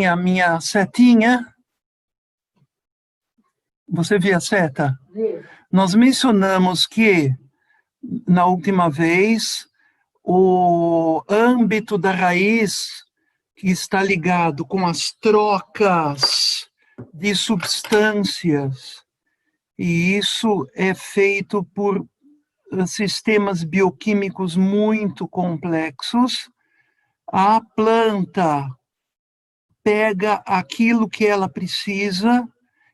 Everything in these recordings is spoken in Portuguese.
a minha setinha. Você vê a seta? Nós mencionamos que, na última vez, o âmbito da raiz que está ligado com as trocas de substâncias, e isso é feito por sistemas bioquímicos muito complexos. A planta pega aquilo que ela precisa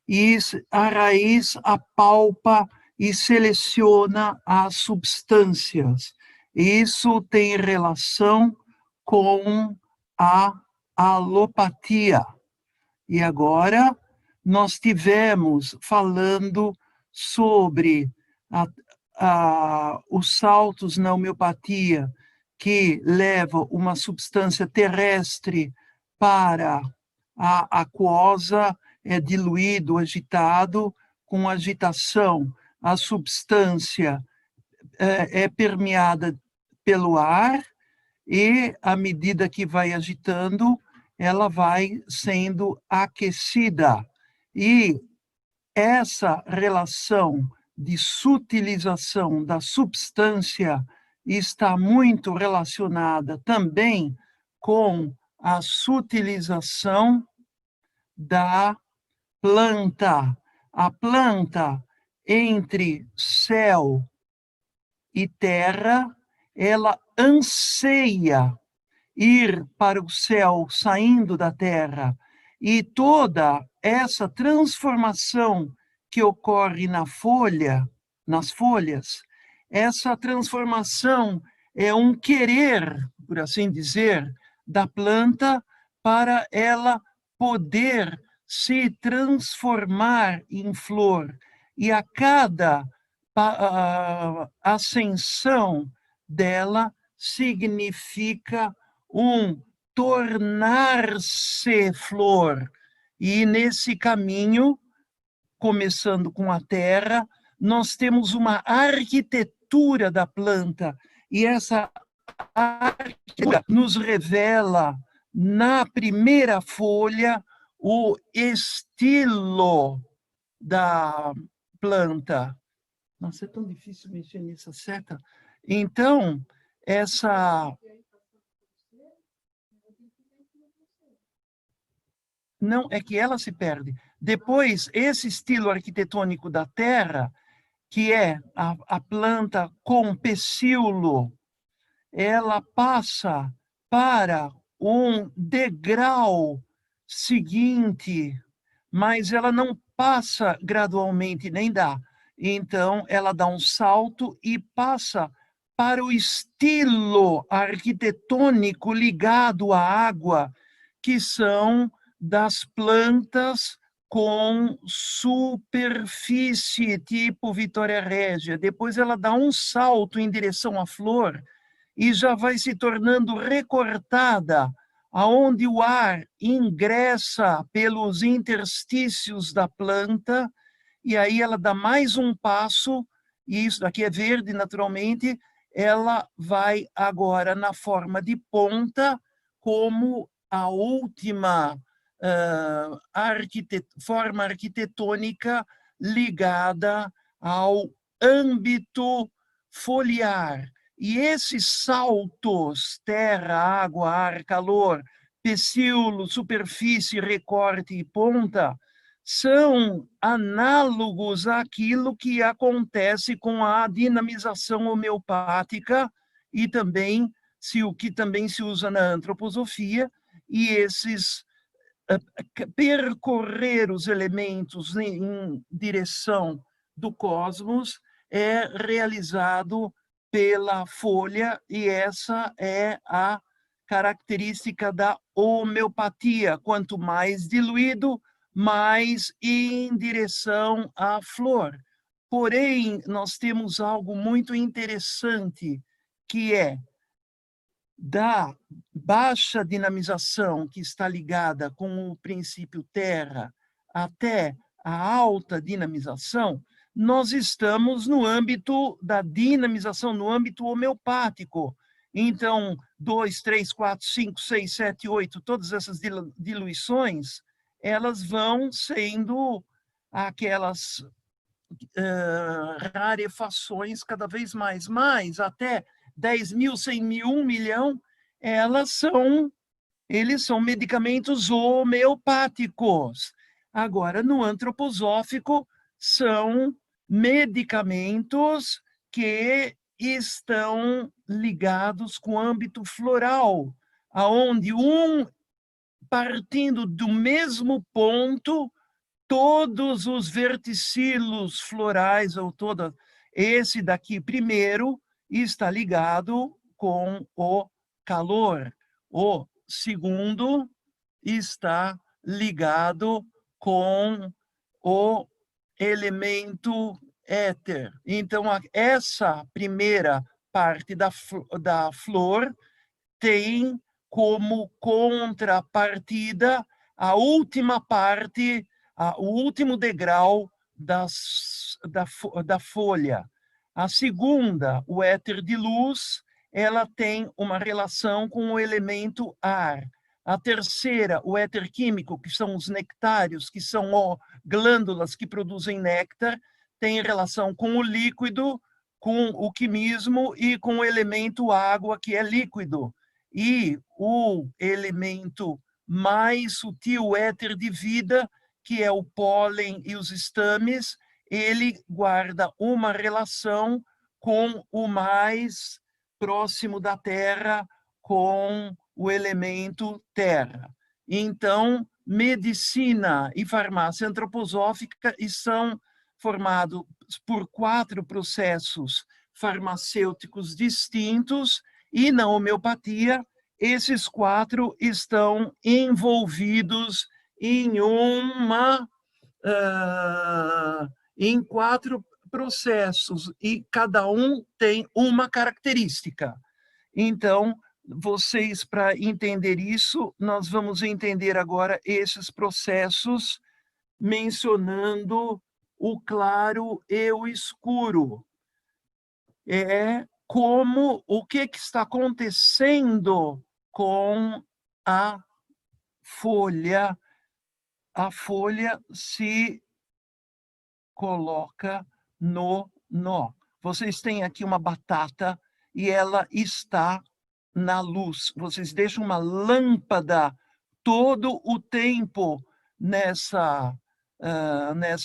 e a raiz apalpa e seleciona as substâncias. Isso tem relação com a alopatia. E agora nós tivemos falando sobre os saltos na homeopatia, que levam uma substância terrestre para a aquosa, é diluído, agitado, com agitação, a substância é permeada pelo ar e, à medida que vai agitando, ela vai sendo aquecida. E essa relação de sutilização da substância está muito relacionada também com a sutilização da planta. A planta, entre céu e terra, ela anseia ir para o céu, saindo da terra. E toda essa transformação que ocorre na folha, nas folhas, essa transformação é um querer, por assim dizer, da planta para ela poder se transformar em flor. E a cada ascensão dela significa um tornar-se flor. E nesse caminho, começando com a terra, nós temos uma arquitetura da planta. E essa arquitetura nos revela, na primeira folha, o estilo da planta. Nossa, é tão difícil mexer nessa seta. Então, essa... Não, é que ela se perde. Depois, esse estilo arquitetônico da terra, que é a planta com pecíolo, ela passa para um degrau seguinte, mas ela não passa gradualmente, nem dá. Então, ela dá um salto e passa para o estilo arquitetônico ligado à água, que são das plantas com superfície, tipo Vitória Régia. Depois ela dá um salto em direção à flor e já vai se tornando recortada, aonde o ar ingressa pelos interstícios da planta, e aí ela dá mais um passo, e isso daqui é verde naturalmente, ela vai agora na forma de ponta, como a última forma arquitetônica ligada ao âmbito foliar. E esses saltos, terra, água, ar, calor, pecíolo, superfície, recorte e ponta, são análogos àquilo que acontece com a dinamização homeopática e também o que também se usa na antroposofia, e esses percorrer os elementos em direção do cosmos é realizado pela folha, e essa é a característica da homeopatia. Quanto mais diluído, mais em direção à flor. Porém, nós temos algo muito interessante, que é da baixa dinamização, que está ligada com o princípio terra, até a alta dinamização, nós estamos no âmbito da dinamização, no âmbito homeopático. Então, 2, 3, 4, 5, 6, 7, 8, todas essas diluições, elas vão sendo aquelas rarefações cada vez mais até 10 mil, 100 mil, 1 milhão, eles são medicamentos homeopáticos. Agora, no antroposófico, são medicamentos que estão ligados com o âmbito floral, aonde partindo do mesmo ponto, todos os verticilos florais, esse daqui primeiro, está ligado com o calor. O segundo está ligado com o elemento éter. Então, essa primeira parte da flor tem como contrapartida a última parte, o último degrau da folha. A segunda, o éter de luz, ela tem uma relação com o elemento ar. A terceira, o éter químico, que são os nectários, que são glândulas que produzem néctar, tem relação com o líquido, com o quimismo e com o elemento água, que é líquido. E o elemento mais sutil, o éter de vida, que é o pólen e os estames, ele guarda uma relação com o mais próximo da Terra, com o elemento terra. Então, medicina e farmácia antroposófica são formados por 4 processos farmacêuticos distintos, e na homeopatia, esses 4 estão envolvidos em em 4 processos, e cada um tem uma característica. Então, vocês, para entender isso, nós vamos entender agora esses processos, mencionando o claro e o escuro. O que está acontecendo com a folha. A folha se coloca no nó. Vocês têm aqui uma batata e ela está na luz. Vocês deixam uma lâmpada todo o tempo nessa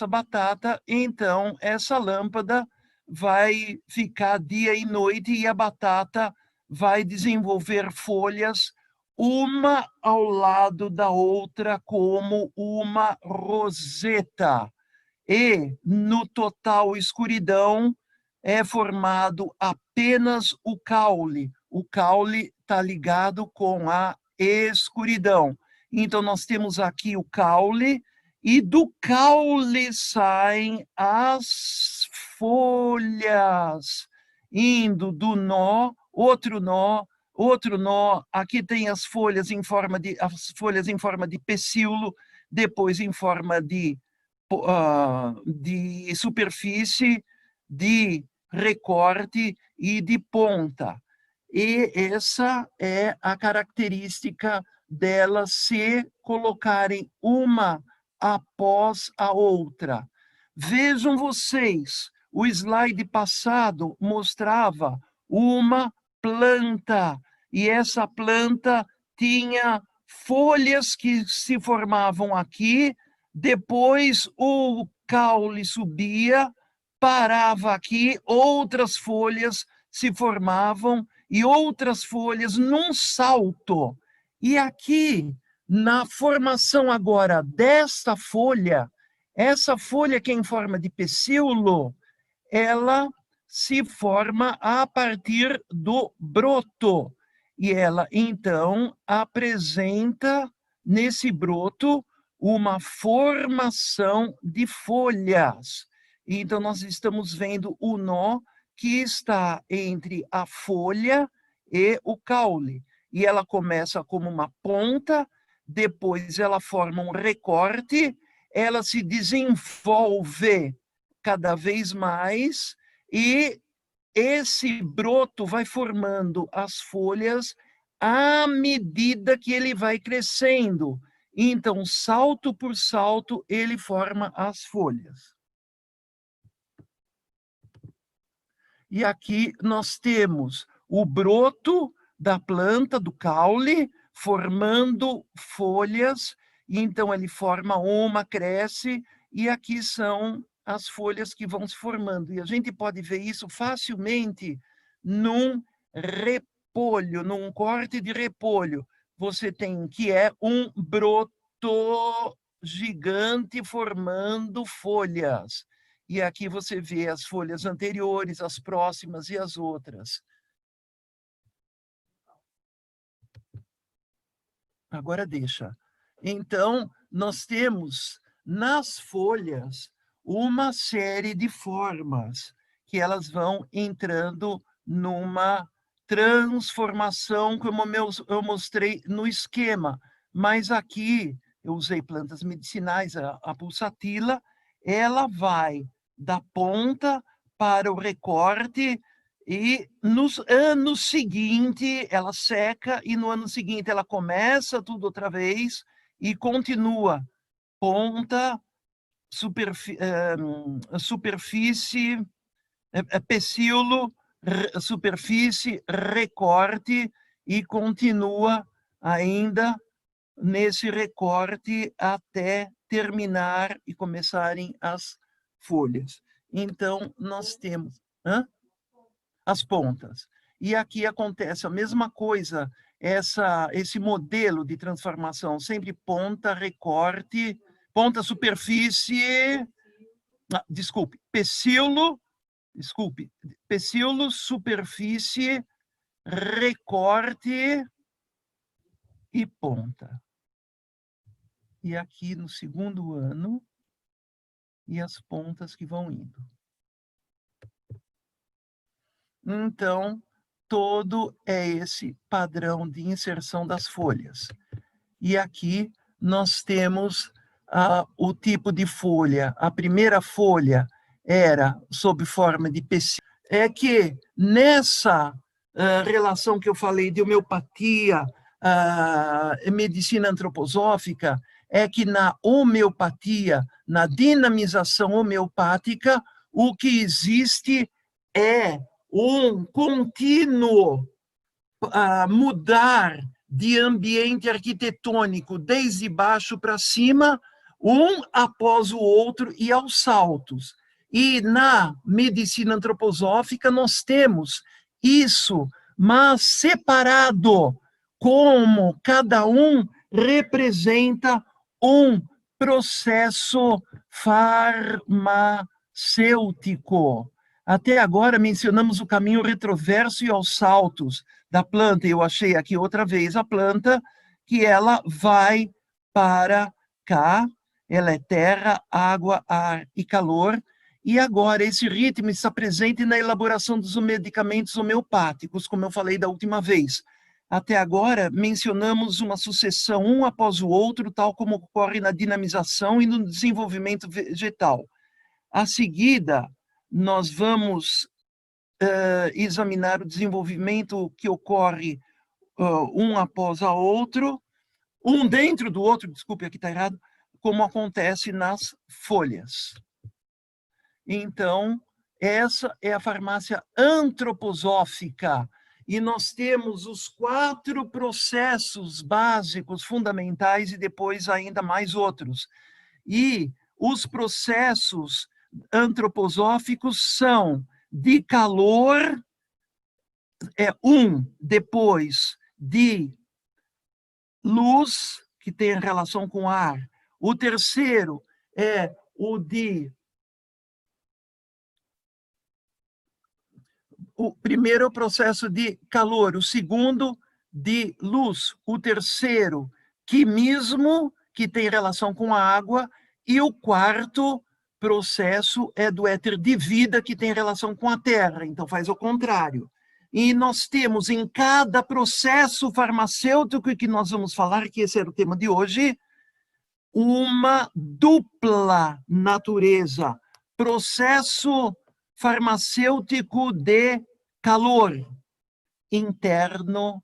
batata, então essa lâmpada vai ficar dia e noite e a batata vai desenvolver folhas uma ao lado da outra como uma roseta. E no total escuridão é formado apenas o caule. O caule está ligado com a escuridão. Então, nós temos aqui o caule, e do caule saem as folhas, indo do nó, outro nó, outro nó. Aqui tem as folhas em forma de pecíolo, depois em forma de superfície, de recorte e de ponta. E essa é a característica delas se colocarem uma após a outra. Vejam vocês, o slide passado mostrava uma planta, e essa planta tinha folhas que se formavam aqui, depois o caule subia, parava aqui, outras folhas se formavam e outras folhas num salto. E aqui, na formação agora desta folha, essa folha que é em forma de pecíolo, ela se forma a partir do broto. E ela, então, apresenta nesse broto uma formação de folhas. Então, nós estamos vendo o nó que está entre a folha e o caule. E ela começa como uma ponta, depois ela forma um recorte, ela se desenvolve cada vez mais, e esse broto vai formando as folhas à medida que ele vai crescendo. Então, salto por salto, ele forma as folhas. E aqui nós temos o broto da planta, do caule, formando folhas. Então, ele forma uma, cresce, e aqui são as folhas que vão se formando. E a gente pode ver isso facilmente num repolho, num corte de repolho. Você tem que é um broto gigante formando folhas. E aqui você vê as folhas anteriores, as próximas e as outras. Agora deixa. Então, nós temos nas folhas uma série de formas que elas vão entrando numa transformação, como eu mostrei no esquema. Mas aqui, eu usei plantas medicinais, a pulsatila, ela vai da ponta para o recorte, e no ano seguinte ela seca, e no ano seguinte ela começa tudo outra vez e continua ponta, superfície, pecíolo, superfície, recorte, e continua ainda nesse recorte até terminar e começarem as folhas. Então, nós temos as pontas. E aqui acontece a mesma coisa, esse modelo de transformação, sempre ponta, recorte, ponta, superfície, pecíolo, superfície, recorte e ponta. E aqui no segundo ano, e as pontas que vão indo. Então, todo é esse padrão de inserção das folhas. E aqui nós temos o tipo de folha. A primeira folha era sob forma de pecíolo. É que nessa relação que eu falei de homeopatia, medicina antroposófica, é que na homeopatia, na dinamização homeopática, o que existe é um contínuo mudar de ambiente arquitetônico desde baixo para cima, um após o outro e aos saltos. E na medicina antroposófica nós temos isso, mas separado, como cada um representa um processo farmacêutico. Até agora mencionamos o caminho retroverso e aos saltos da planta. Eu achei aqui outra vez a planta, que ela vai para cá, ela é terra, água, ar e calor, e agora esse ritmo está presente na elaboração dos medicamentos homeopáticos, como eu falei da última vez. Até agora, mencionamos uma sucessão um após o outro, tal como ocorre na dinamização e no desenvolvimento vegetal. A seguida, nós vamos examinar o desenvolvimento que ocorre um após a outro, um dentro do outro, desculpe, aqui está errado, como acontece nas folhas. Então, essa é a farmácia antroposófica, e nós temos os 4 processos básicos, fundamentais, e depois ainda mais outros. E os processos antroposóficos são de calor, depois de luz, que tem relação com ar. O terceiro é o de... O primeiro é o processo de calor, o segundo de luz, o terceiro quimismo, que tem relação com a água, e o quarto processo é do éter de vida, que tem relação com a terra, então faz o contrário. E nós temos em cada processo farmacêutico que nós vamos falar, que esse era o tema de hoje, uma dupla natureza. Processo farmacêutico de calor interno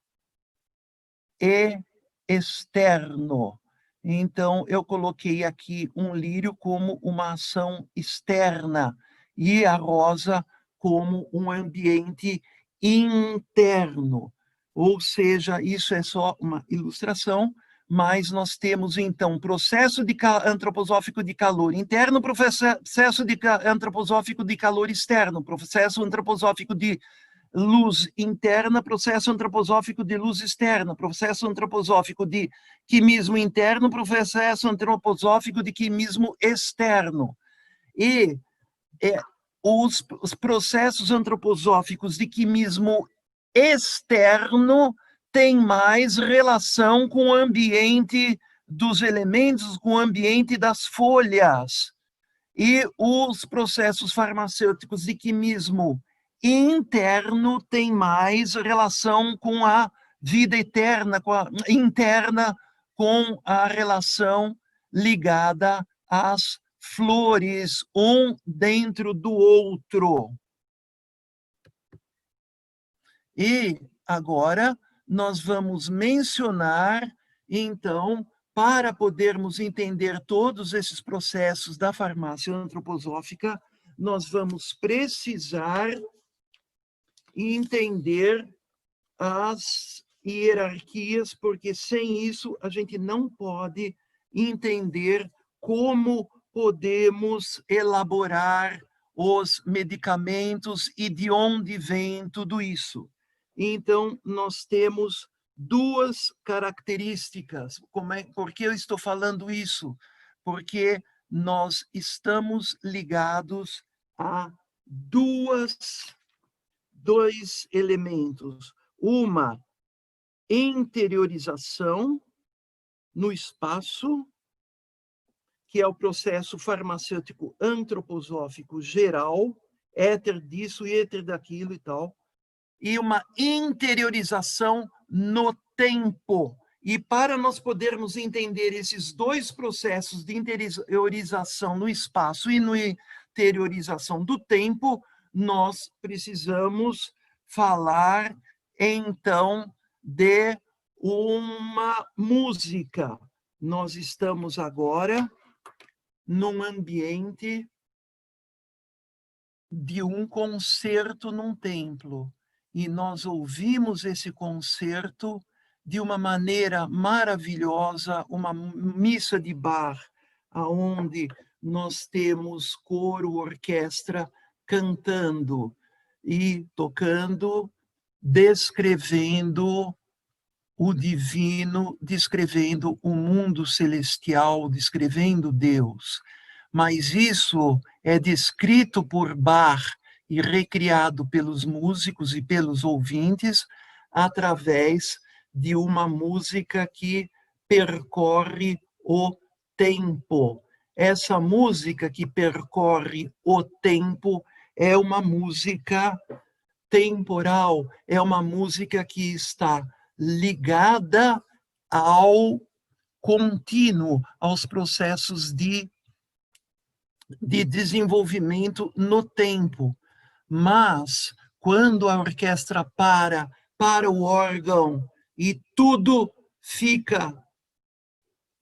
e externo. Então, eu coloquei aqui um lírio como uma ação externa e a rosa como um ambiente interno. Ou seja, isso é só uma ilustração, mas nós temos, então, processo antroposófico de calor interno, processo antroposófico de calor externo, processo antroposófico de luz interna, processo antroposófico de luz externa, processo antroposófico de quimismo interno, processo antroposófico de quimismo externo. E os processos antroposóficos de quimismo externo têm mais relação com o ambiente dos elementos, com o ambiente das folhas. E os processos farmacêuticos de quimismo interno têm mais relação com a vida eterna, interna, com a relação ligada às flores, um dentro do outro. E agora nós vamos mencionar, então, para podermos entender todos esses processos da farmácia antroposófica, nós vamos precisar entender as hierarquias, porque sem isso a gente não pode entender como podemos elaborar os medicamentos e de onde vem tudo isso. Então, nós temos duas características. Por que eu estou falando isso? Porque nós estamos ligados a dois elementos. Uma interiorização no espaço, que é o processo farmacêutico antroposófico geral, éter disso e éter daquilo e tal, e uma interiorização no tempo. E para nós podermos entender esses dois processos de interiorização no espaço e no interiorização do tempo, nós precisamos falar, então, de uma música. Nós estamos agora num ambiente de um concerto num templo. E nós ouvimos esse concerto de uma maneira maravilhosa, uma missa de Bach, onde nós temos coro, orquestra cantando e tocando, descrevendo o divino, descrevendo o mundo celestial, descrevendo Deus. Mas isso é descrito por Bach e recriado pelos músicos e pelos ouvintes através de uma música que percorre o tempo. Essa música que percorre o tempo é uma música temporal, é uma música que está ligada ao contínuo, aos processos de desenvolvimento no tempo. Mas, quando a orquestra para o órgão e tudo fica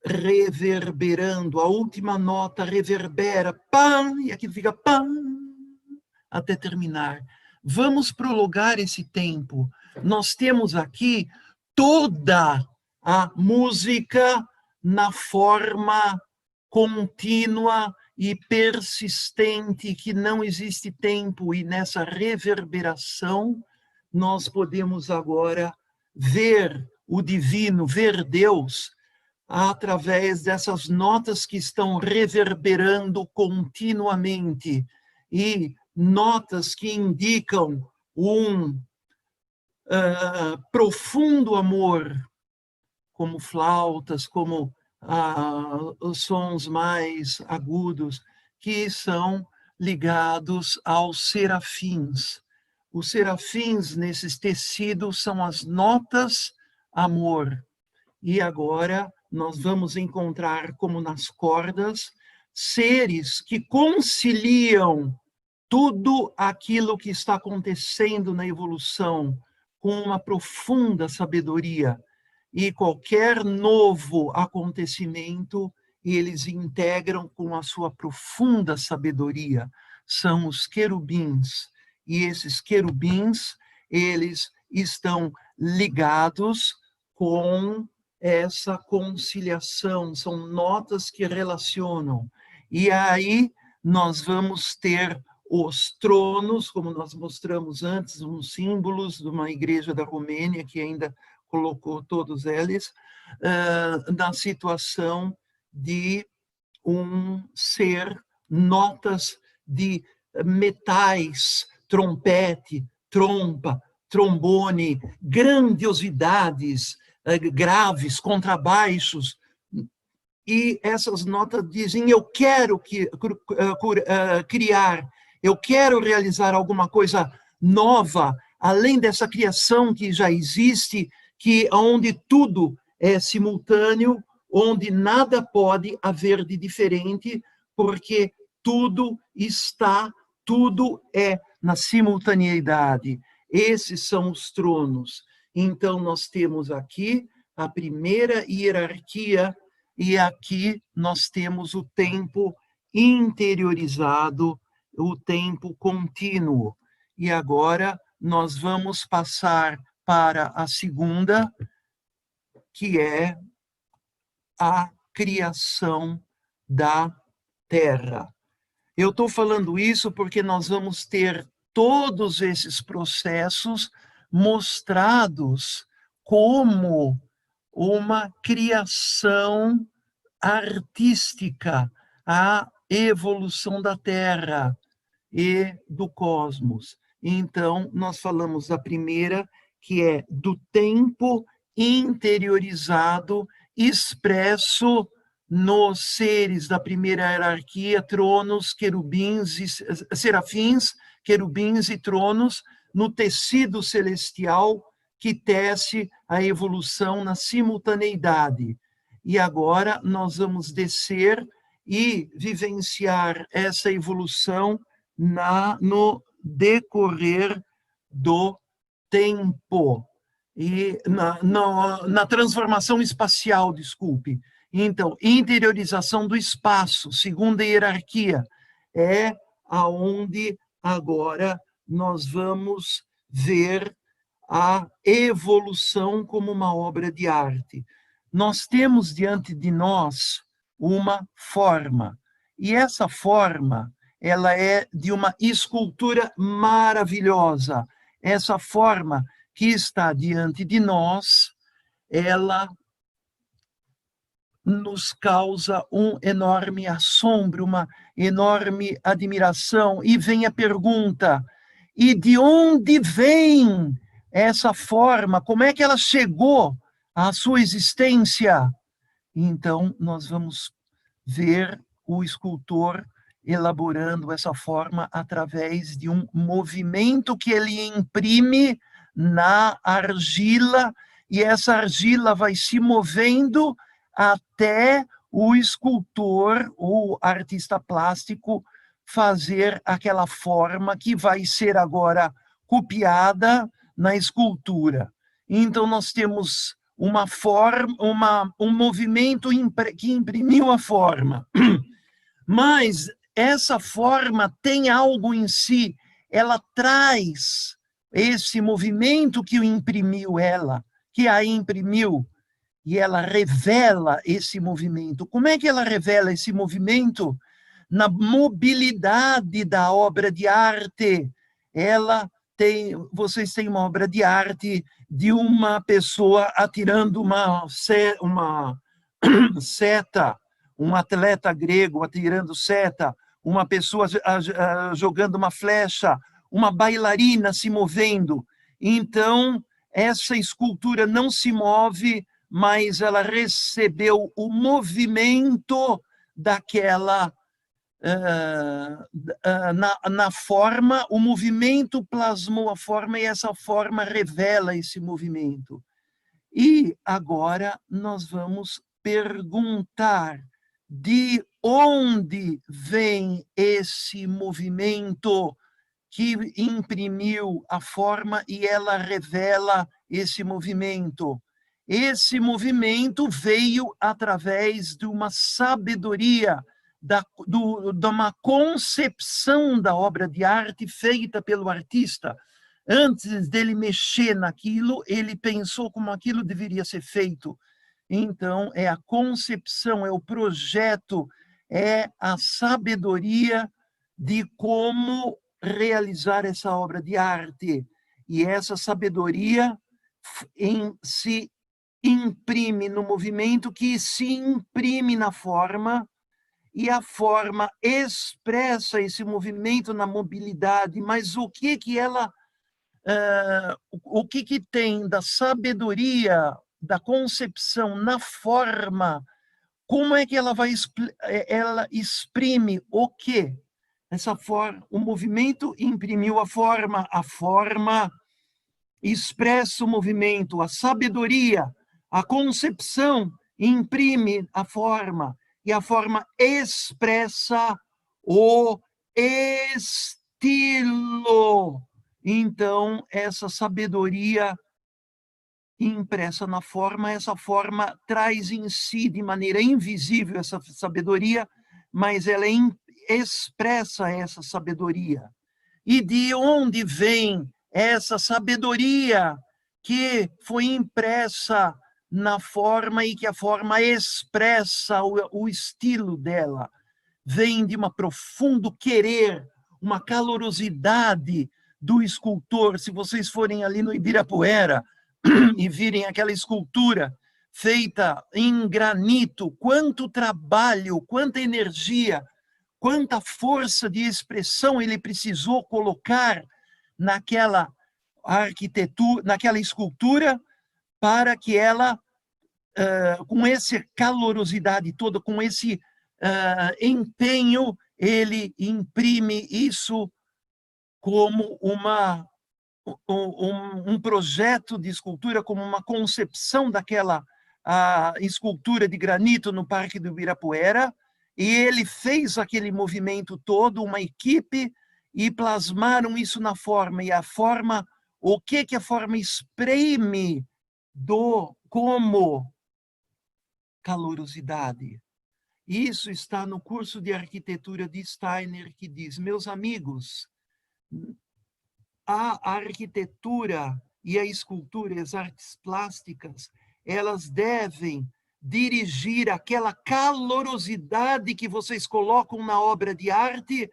reverberando, a última nota reverbera, pam, e aquilo fica pam, até terminar. Vamos prolongar esse tempo. Nós temos aqui toda a música na forma contínua e persistente, que não existe tempo, e nessa reverberação nós podemos agora ver o divino, ver Deus, através dessas notas que estão reverberando continuamente, e notas que indicam um profundo amor, como flautas, como os sons mais agudos, que são ligados aos serafins. Os serafins, nesses tecidos, são as notas amor. E agora nós vamos encontrar, como nas cordas, seres que conciliam tudo aquilo que está acontecendo na evolução com uma profunda sabedoria, e qualquer novo acontecimento eles integram com a sua profunda sabedoria. São os querubins, e esses querubins, eles estão ligados com essa conciliação, são notas que relacionam. E aí nós vamos ter os tronos, como nós mostramos antes, uns símbolos de uma igreja da Romênia, que ainda colocou todos eles, na situação de um ser, notas de metais, trompete, trompa, trombone, grandiosidades, graves, contrabaixos, e essas notas dizem, eu quero criar, eu quero realizar alguma coisa nova, além dessa criação que já existe, que onde tudo é simultâneo, onde nada pode haver de diferente, porque tudo é na simultaneidade. Esses são os tronos. Então, nós temos aqui a primeira hierarquia, e aqui nós temos o tempo interiorizado, o tempo contínuo. E agora nós vamos passar para a segunda, que é a criação da Terra. Eu estou falando isso porque nós vamos ter todos esses processos mostrados como uma criação artística, a evolução da Terra e do cosmos. Então, nós falamos da primeira, que é do tempo interiorizado, expresso nos seres da primeira hierarquia, tronos, querubins e serafins, querubins e tronos, no tecido celestial que tece a evolução na simultaneidade. E agora nós vamos descer e vivenciar essa evolução no decorrer do tempo, e na transformação espacial, desculpe. Então, interiorização do espaço, segunda hierarquia, é aonde agora nós vamos ver a evolução como uma obra de arte. Nós temos diante de nós uma forma, e essa forma, ela é de uma escultura maravilhosa. Essa forma que está diante de nós, ela nos causa um enorme assombro, uma enorme admiração. E vem a pergunta, e de onde vem essa forma? Como é que ela chegou à sua existência? Então, nós vamos ver o escultor elaborando essa forma através de um movimento que ele imprime na argila, e essa argila vai se movendo até o escultor ou artista plástico fazer aquela forma que vai ser agora copiada na escultura. Então, nós temos uma forma, um movimento que imprimiu a forma. Mas essa forma tem algo em si, ela traz esse movimento que o imprimiu ela, que a imprimiu, e ela revela esse movimento. Como é que ela revela esse movimento? Na mobilidade da obra de arte. Vocês têm uma obra de arte de uma pessoa atirando uma seta, um atleta grego atirando seta, uma pessoa jogando uma flecha, uma bailarina se movendo. Então, essa escultura não se move, mas ela recebeu o movimento daquela... na forma, o movimento plasmou a forma, e essa forma revela esse movimento. E agora nós vamos perguntar, de onde vem esse movimento que imprimiu a forma e ela revela esse movimento. Esse movimento veio através de uma sabedoria, de uma concepção da obra de arte feita pelo artista. Antes dele mexer naquilo, ele pensou como aquilo deveria ser feito. Então, é a concepção, é o projeto, é a sabedoria de como realizar essa obra de arte. E essa sabedoria se imprime no movimento, que se imprime na forma, e a forma expressa esse movimento na mobilidade. Mas o que ela... o que tem da sabedoria, da concepção na forma? Como é que ela vai... ela exprime o quê? Essa forma, o movimento imprimiu a forma expressa o movimento, a sabedoria, a concepção imprime a forma, e a forma expressa o estilo. Então, essa sabedoria impressa na forma, essa forma traz em si, de maneira invisível, essa sabedoria, mas ela expressa essa sabedoria. E de onde vem essa sabedoria que foi impressa na forma e que a forma expressa o estilo dela? Vem de um profundo querer, uma calorosidade do escultor. Se vocês forem ali no Ibirapuera e virem aquela escultura feita em granito, quanto trabalho, quanta energia, quanta força de expressão ele precisou colocar naquela arquitetura, naquela escultura, para que ela, com essa calorosidade toda, com esse empenho, ele imprime isso como um projeto de escultura, como uma concepção daquela escultura de granito no Parque do Ibirapuera, e ele fez aquele movimento todo, uma equipe, e plasmaram isso na forma. E a forma, o que a forma exprime como calorosidade? Isso está no curso de arquitetura de Steiner, que diz: meus amigos, a arquitetura e a escultura, as artes plásticas, elas devem dirigir aquela calorosidade que vocês colocam na obra de arte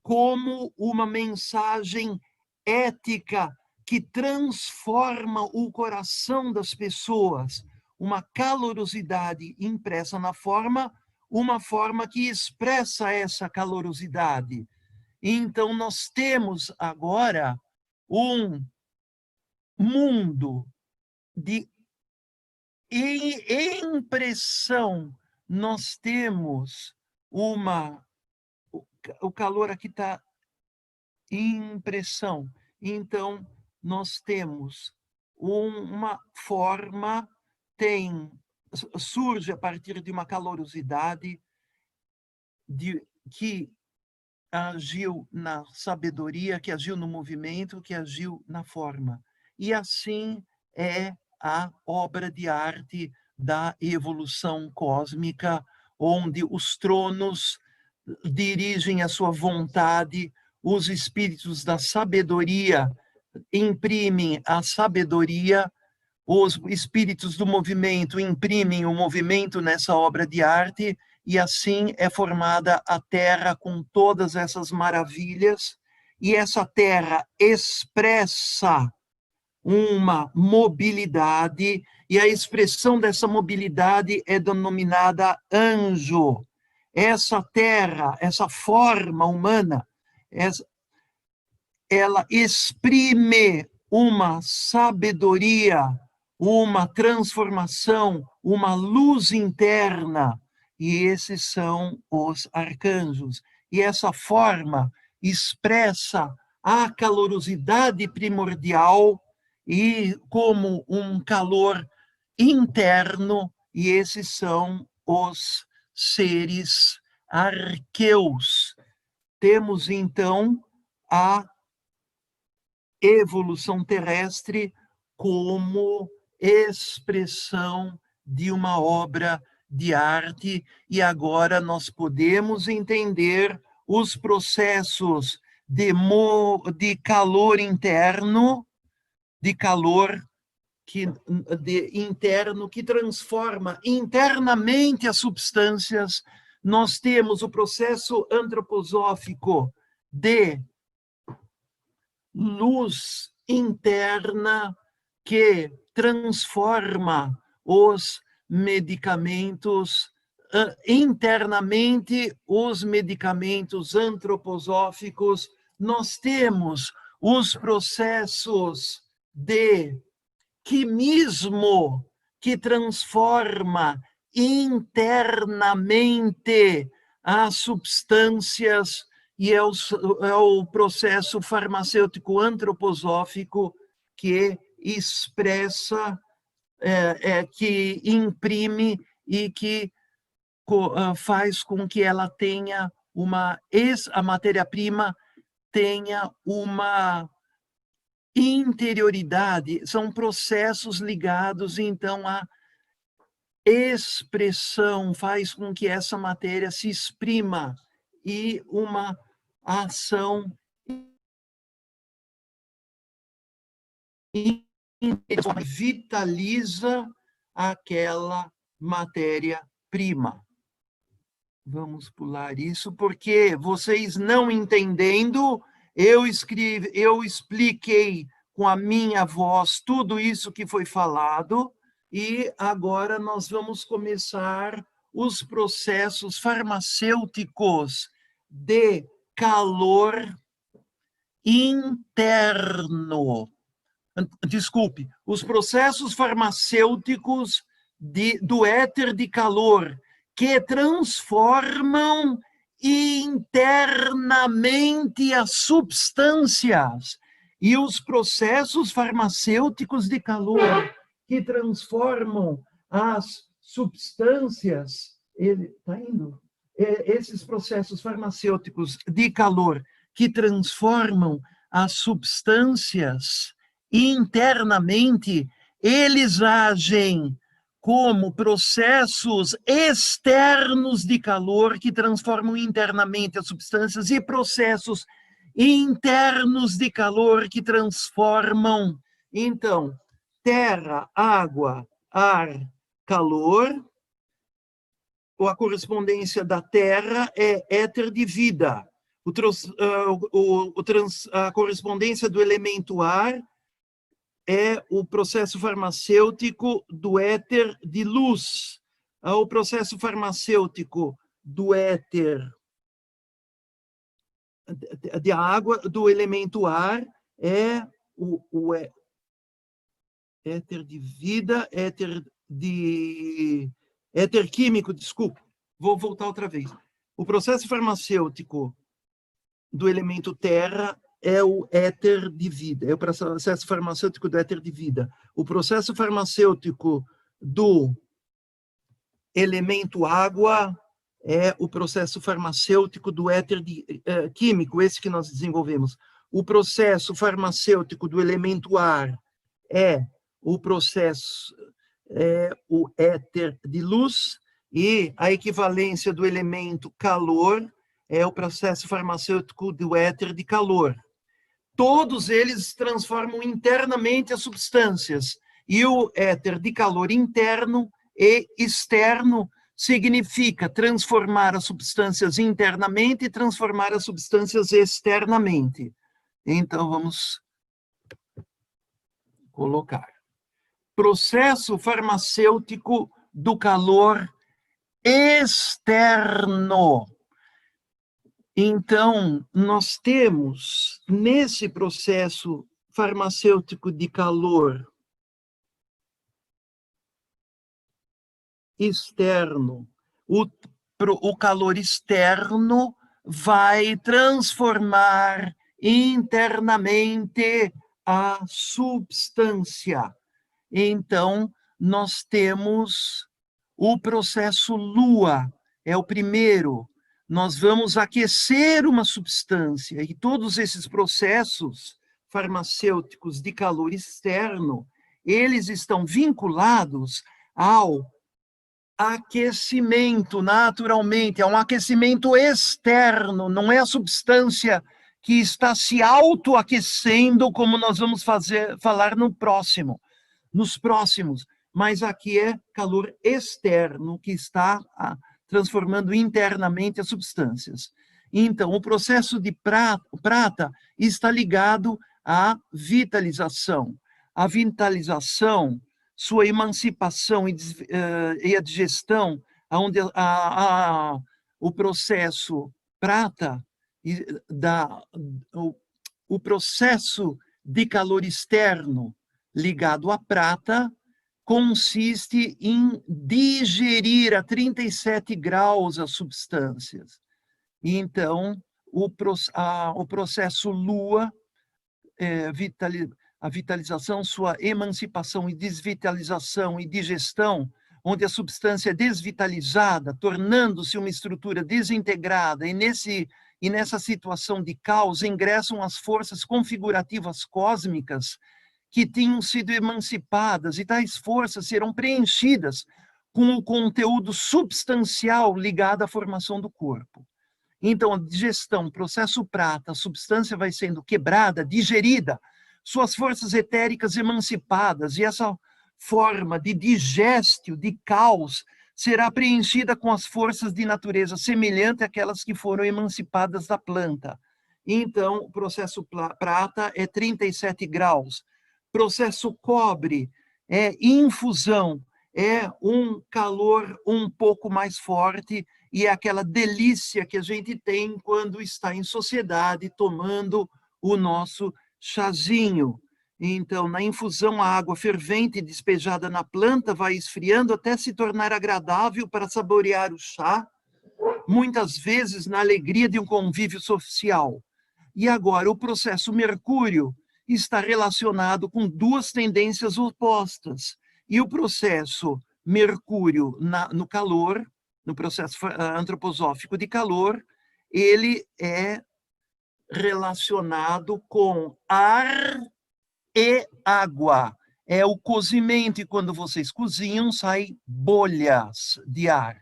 como uma mensagem ética que transforma o coração das pessoas. Uma calorosidade impressa na forma, uma forma que expressa essa calorosidade. Então, nós temos agora um mundo de impressão. Nós temos o calor aqui está impressão. Então, nós temos uma forma, surge a partir de uma calorosidade que agiu na sabedoria, que agiu no movimento, que agiu na forma. E assim é a obra de arte da evolução cósmica, onde os tronos dirigem a sua vontade, os espíritos da sabedoria imprimem a sabedoria, os espíritos do movimento imprimem o movimento nessa obra de arte, e assim é formada a Terra com todas essas maravilhas, e essa Terra expressa uma mobilidade, e a expressão dessa mobilidade é denominada anjo. Essa Terra, essa forma humana, ela exprime uma sabedoria, uma transformação, uma luz interna, e esses são os arcanjos. E essa forma expressa a calorosidade primordial e como um calor interno, e esses são os seres arqueus. Temos, então, a evolução terrestre como expressão de uma obra de arte, e agora nós podemos entender os processos de calor interno, de calor interno que transforma internamente as substâncias. Nós temos o processo antroposófico de luz interna que transforma os medicamentos internamente, os medicamentos antroposóficos. Nós temos os processos de quimismo que transforma internamente as substâncias, e é o processo farmacêutico antroposófico que expressa, que imprime e que faz com que ela tenha a matéria-prima tenha uma interioridade. São processos ligados, então, à expressão, faz com que essa matéria se exprima, e uma ação vitaliza aquela matéria-prima. Vamos pular isso, porque vocês não entendendo, eu expliquei com a minha voz tudo isso que foi falado, e agora nós vamos começar os processos farmacêuticos de calor interno. Desculpe, os processos farmacêuticos do éter de calor, que transformam internamente as substâncias, e os processos farmacêuticos de calor que transformam as substâncias, esses processos farmacêuticos de calor que transformam as substâncias internamente, eles agem como processos externos de calor que transformam internamente as substâncias, e processos internos de calor que transformam, então, terra, água, ar, calor. A correspondência da terra é éter de vida. A correspondência do elemento ar é o processo farmacêutico do éter de luz. O processo farmacêutico do éter de água, do elemento ar, é o éter de vida, éter químico, desculpa. Vou voltar outra vez. O processo farmacêutico do elemento terra é o éter de vida, é o processo farmacêutico do éter de vida. O processo farmacêutico do elemento água é o processo farmacêutico do éter químico, esse que nós desenvolvemos. O processo farmacêutico do elemento ar é o éter de luz, e a equivalência do elemento calor é o processo farmacêutico do éter de calor. Todos eles transformam internamente as substâncias, e o éter de calor interno e externo significa transformar as substâncias internamente e transformar as substâncias externamente. Então, vamos colocar. Processo farmacêutico do calor externo. Então, nós temos, nesse processo farmacêutico de calor externo, o calor externo vai transformar internamente a substância. Então, nós temos o processo lua, é o primeiro. Nós vamos aquecer uma substância, e todos esses processos farmacêuticos de calor externo, eles estão vinculados ao aquecimento, naturalmente, é um aquecimento externo, não é a substância que está se autoaquecendo, como nós vamos falar nos próximos, mas aqui é calor externo que está transformando internamente as substâncias. Então, o processo de prata está ligado à vitalização. A vitalização, sua emancipação e a digestão, onde o processo prata, o processo de calor externo ligado à prata, consiste em digerir a 37 graus as substâncias. E então, o processo Lua, a vitalização, sua emancipação e desvitalização e digestão, onde a substância é desvitalizada, tornando-se uma estrutura desintegrada, e nessa situação de caos ingressam as forças configurativas cósmicas que tinham sido emancipadas, e tais forças serão preenchidas com o conteúdo substancial ligado à formação do corpo. Então, a digestão, processo prata, a substância vai sendo quebrada, digerida, suas forças etéricas emancipadas, e essa forma de digestio, de caos, será preenchida com as forças de natureza semelhante àquelas que foram emancipadas da planta. Então, o processo prata é 37 graus. Processo cobre é infusão, é um calor um pouco mais forte, e é aquela delícia que a gente tem quando está em sociedade tomando o nosso chazinho. Então, na infusão, a água fervente despejada na planta vai esfriando até se tornar agradável para saborear o chá, muitas vezes na alegria de um convívio social. E agora, o processo mercúrio está relacionado com duas tendências opostas. E o processo mercúrio no calor, no processo antroposófico de calor, ele é relacionado com ar e água. É o cozimento, e quando vocês cozinham, saem bolhas de ar.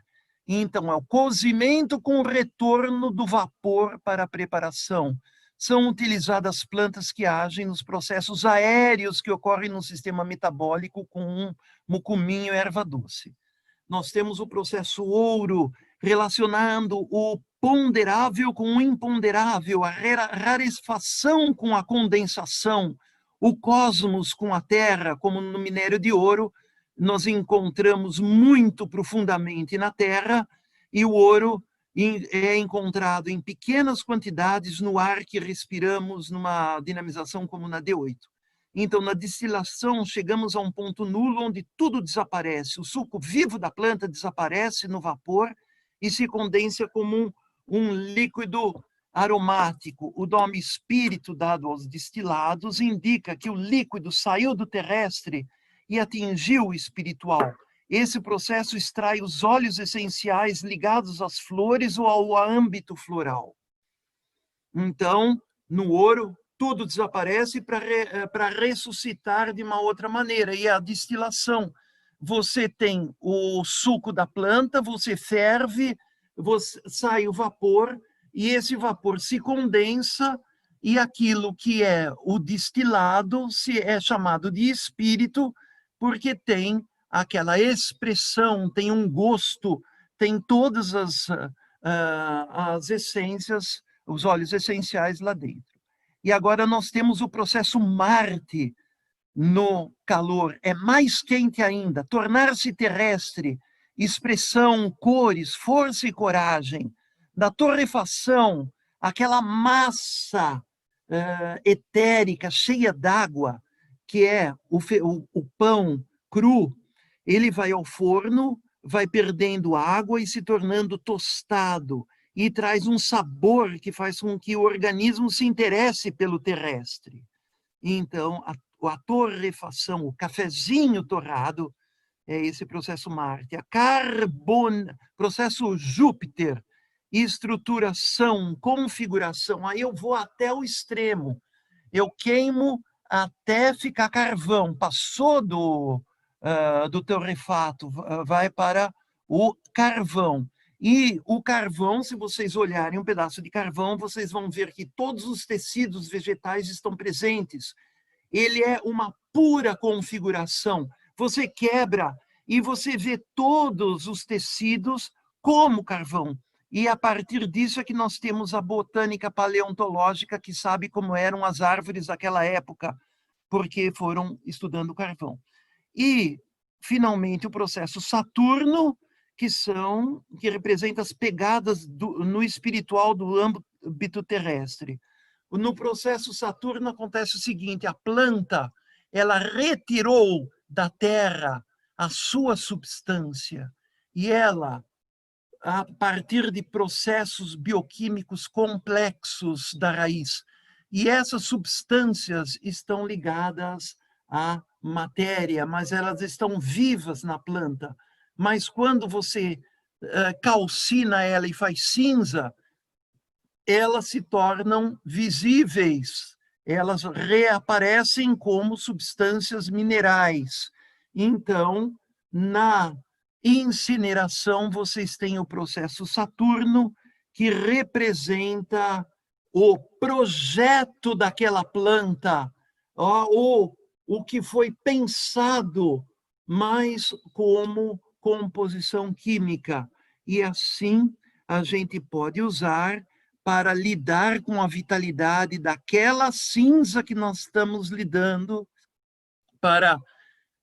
Então, é o cozimento com o retorno do vapor para a preparação. São utilizadas plantas que agem nos processos aéreos que ocorrem no sistema metabólico com um mucuminho e erva doce. Nós temos o processo ouro, relacionando o ponderável com o imponderável, a rarefação com a condensação, o cosmos com a Terra, como no minério de ouro, nós encontramos muito profundamente na Terra, e o ouro é encontrado em pequenas quantidades no ar que respiramos numa dinamização como na D8. Então, na destilação, chegamos a um ponto nulo onde tudo desaparece. O suco vivo da planta desaparece no vapor e se condensa como um líquido aromático. O nome espírito dado aos destilados indica que o líquido saiu do terrestre e atingiu o espiritual. Esse processo extrai os óleos essenciais ligados às flores ou ao âmbito floral. Então, no ouro, tudo desaparece para ressuscitar de uma outra maneira. E a destilação, você tem o suco da planta, você ferve, sai o vapor, e esse vapor se condensa, e aquilo que é o destilado é chamado de espírito, porque tem aquela expressão, tem um gosto, tem todas as essências, os óleos essenciais lá dentro. E agora nós temos o processo Marte no calor, é mais quente ainda, tornar-se terrestre, expressão, cores, força e coragem. Da torrefação, aquela massa etérica, cheia d'água, que é o pão cru, ele vai ao forno, vai perdendo água e se tornando tostado, e traz um sabor que faz com que o organismo se interesse pelo terrestre. Então, a torrefação, o cafezinho torrado, é esse processo Marte. Processo Júpiter, estruturação, configuração. Aí eu vou até o extremo. Eu queimo até ficar carvão. Passou do torrefato, vai para o carvão. E o carvão, se vocês olharem um pedaço de carvão, vocês vão ver que todos os tecidos vegetais estão presentes. Ele é uma pura configuração. Você quebra e você vê todos os tecidos como carvão. E a partir disso é que nós temos a botânica paleontológica, que sabe como eram as árvores daquela época, porque foram estudando carvão. E, finalmente, o processo Saturno, que representa as pegadas no espiritual do âmbito terrestre. No processo Saturno acontece o seguinte: a planta, ela retirou da terra a sua substância e ela, a partir de processos bioquímicos complexos da raiz, e essas substâncias estão ligadas à matéria, mas elas estão vivas na planta. Mas quando você calcina ela e faz cinza, elas se tornam visíveis, elas reaparecem como substâncias minerais. Então, na incineração, vocês têm o processo Saturno, que representa o projeto daquela planta, ou o que foi pensado mais como composição química. E assim a gente pode usar para lidar com a vitalidade daquela cinza que nós estamos lidando, para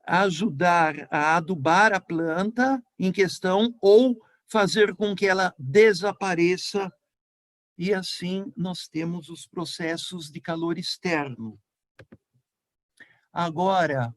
ajudar a adubar a planta em questão ou fazer com que ela desapareça. E assim nós temos os processos de calor externo. Agora,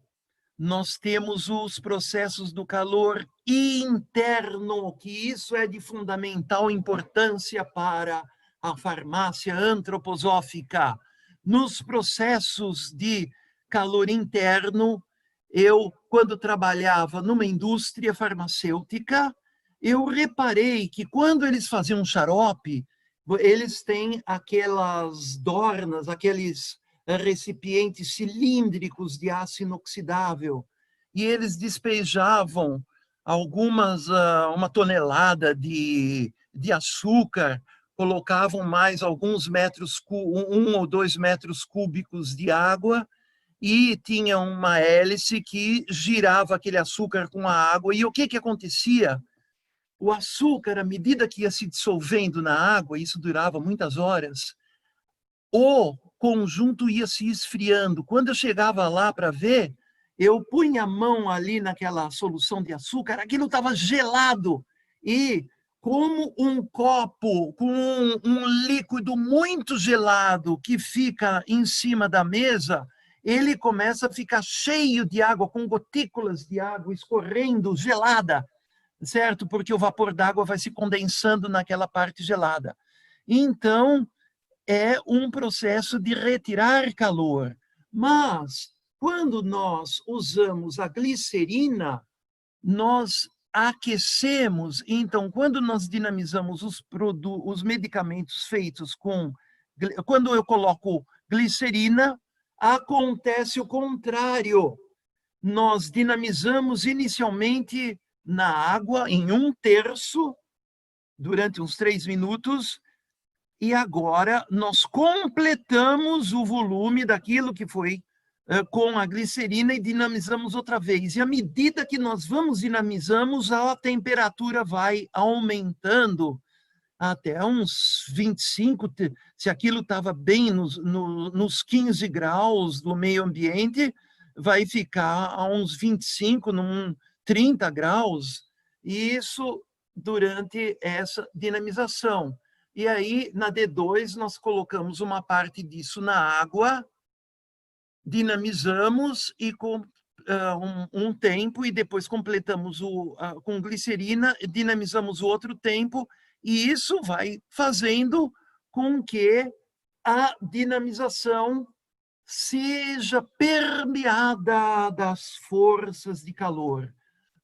nós temos os processos do calor interno, que isso é de fundamental importância para a farmácia antroposófica. Nos processos de calor interno, eu, quando trabalhava numa indústria farmacêutica, eu reparei que quando eles faziam xarope, eles têm aquelas dornas, aqueles recipientes cilíndricos de aço inoxidável, e eles despejavam uma tonelada de açúcar, colocavam mais alguns metros, 1 ou 2 metros cúbicos de água, e tinha uma hélice que girava aquele açúcar com a água. E o que acontecia? O açúcar, à medida que ia se dissolvendo na água, isso durava muitas horas, o conjunto ia se esfriando. Quando eu chegava lá para ver, eu punha a mão ali naquela solução de açúcar, aquilo estava gelado. E como um copo com um líquido muito gelado que fica em cima da mesa, ele começa a ficar cheio de água, com gotículas de água escorrendo, gelada, certo? Porque o vapor d'água vai se condensando naquela parte gelada. Então, é um processo de retirar calor. Mas, quando nós usamos a glicerina, nós aquecemos. Então, quando nós dinamizamos os medicamentos feitos com... Quando eu coloco glicerina, acontece o contrário. Nós dinamizamos inicialmente na água em 1/3, durante uns 3 minutos, e agora nós completamos o volume daquilo que foi com a glicerina e dinamizamos outra vez. E à medida que nós vamos dinamizamos, a temperatura vai aumentando até uns 25, se aquilo estava bem nos 15 graus do meio ambiente, vai ficar a uns 25, 30 graus, e isso durante essa dinamização. E aí, na D2, nós colocamos uma parte disso na água, dinamizamos e com um tempo, e depois completamos com glicerina, dinamizamos o outro tempo, e isso vai fazendo com que a dinamização seja permeada das forças de calor.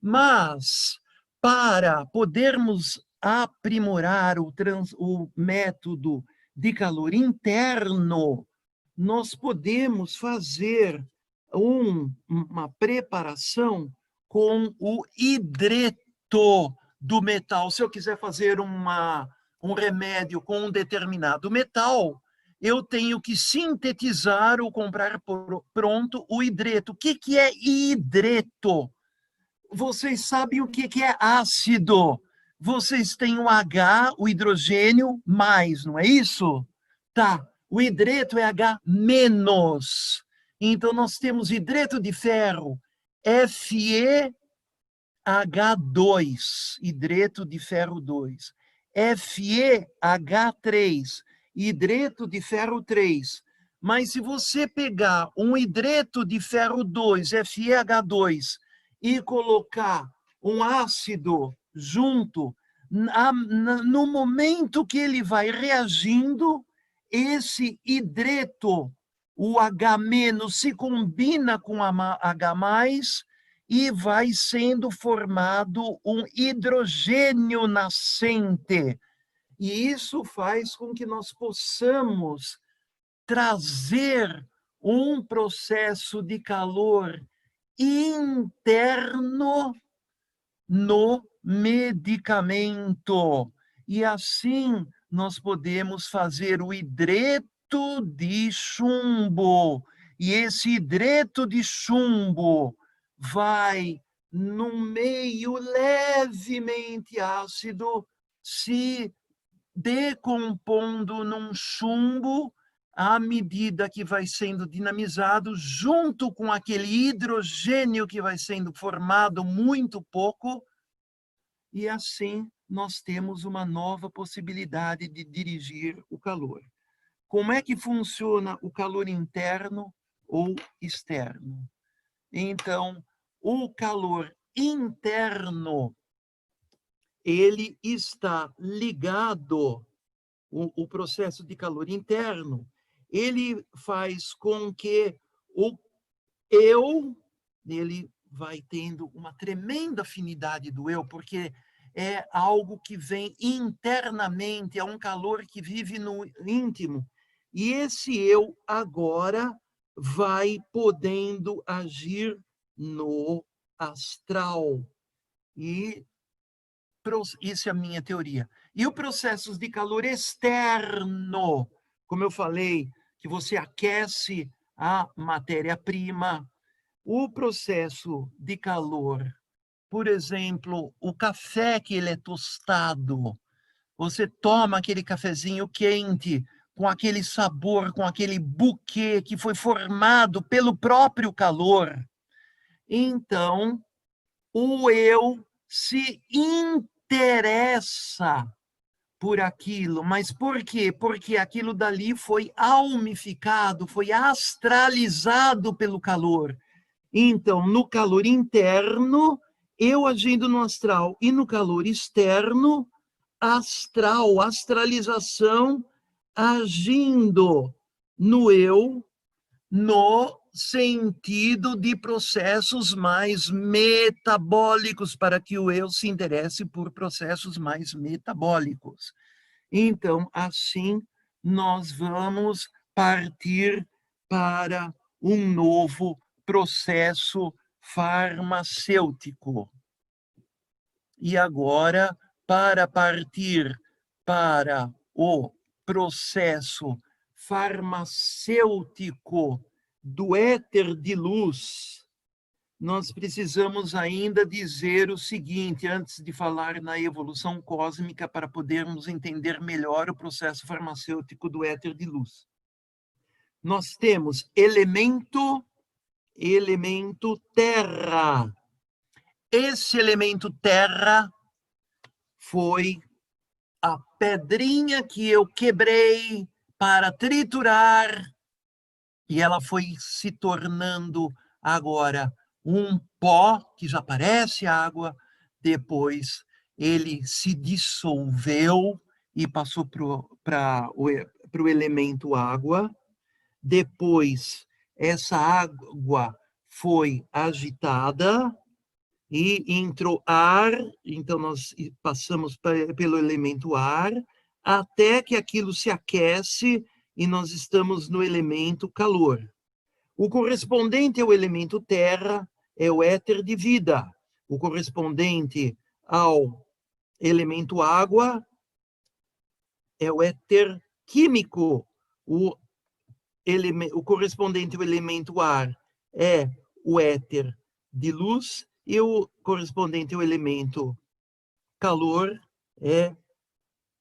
Mas, para podermos aprimorar o método de calor interno, nós podemos fazer uma preparação com o hidreto do metal. Se eu quiser fazer um remédio com um determinado metal, eu tenho que sintetizar ou comprar pronto o hidreto. O que é hidreto? Vocês sabem o que é ácido? Vocês têm o H, o hidrogênio, mais, não é isso? Tá. O hidreto é H menos. Então, nós temos hidreto de ferro, FeH2, hidreto de ferro 2. FeH3, hidreto de ferro 3. Mas se você pegar um hidreto de ferro 2, FeH2, e colocar um ácido junto, no momento que ele vai reagindo, esse hidreto, o H- se combina com H+, e vai sendo formado um hidrogênio nascente. E isso faz com que nós possamos trazer um processo de calor interno no medicamento. E assim nós podemos fazer o hidreto de chumbo. E esse hidreto de chumbo vai, num meio levemente ácido, se decompondo num chumbo à medida que vai sendo dinamizado, junto com aquele hidrogênio que vai sendo formado muito pouco, e assim nós temos uma nova possibilidade de dirigir o calor. Como é que funciona o calor interno ou externo? Então, o calor interno, ele está ligado, o processo de calor interno, ele faz com que o ele vai tendo uma tremenda afinidade do eu, porque é algo que vem internamente, é um calor que vive no íntimo. E esse eu agora vai podendo agir no astral. E isso é a minha teoria. E o processo de calor externo, como eu falei, que você aquece a matéria-prima, o processo de calor, por exemplo, o café que ele é tostado, você toma aquele cafezinho quente, com aquele sabor, com aquele buquê que foi formado pelo próprio calor. Então, o eu se interessa por aquilo. Mas por quê? Porque aquilo dali foi almificado, foi astralizado pelo calor. Então, no calor interno, eu agindo no astral, e no calor externo, astral, astralização, agindo no eu, no sentido de processos mais metabólicos, para que o eu se interesse por processos mais metabólicos. Então, assim, nós vamos partir para um novo processo farmacêutico. E agora, para partir para o processo farmacêutico do éter de luz, nós precisamos ainda dizer o seguinte, antes de falar na evolução cósmica, para podermos entender melhor o processo farmacêutico do éter de luz. Nós temos elemento terra. Esse elemento terra foi a pedrinha que eu quebrei para triturar, e ela foi se tornando agora um pó que já parece água. Depois ele se dissolveu e passou para o elemento água. Depois essa água foi agitada e entrou ar, então nós passamos pelo elemento ar, até que aquilo se aquece e nós estamos no elemento calor. O correspondente ao elemento terra é o éter de vida. O correspondente ao elemento água é o éter químico. O correspondente ao elemento ar é o éter de luz e o correspondente ao elemento calor é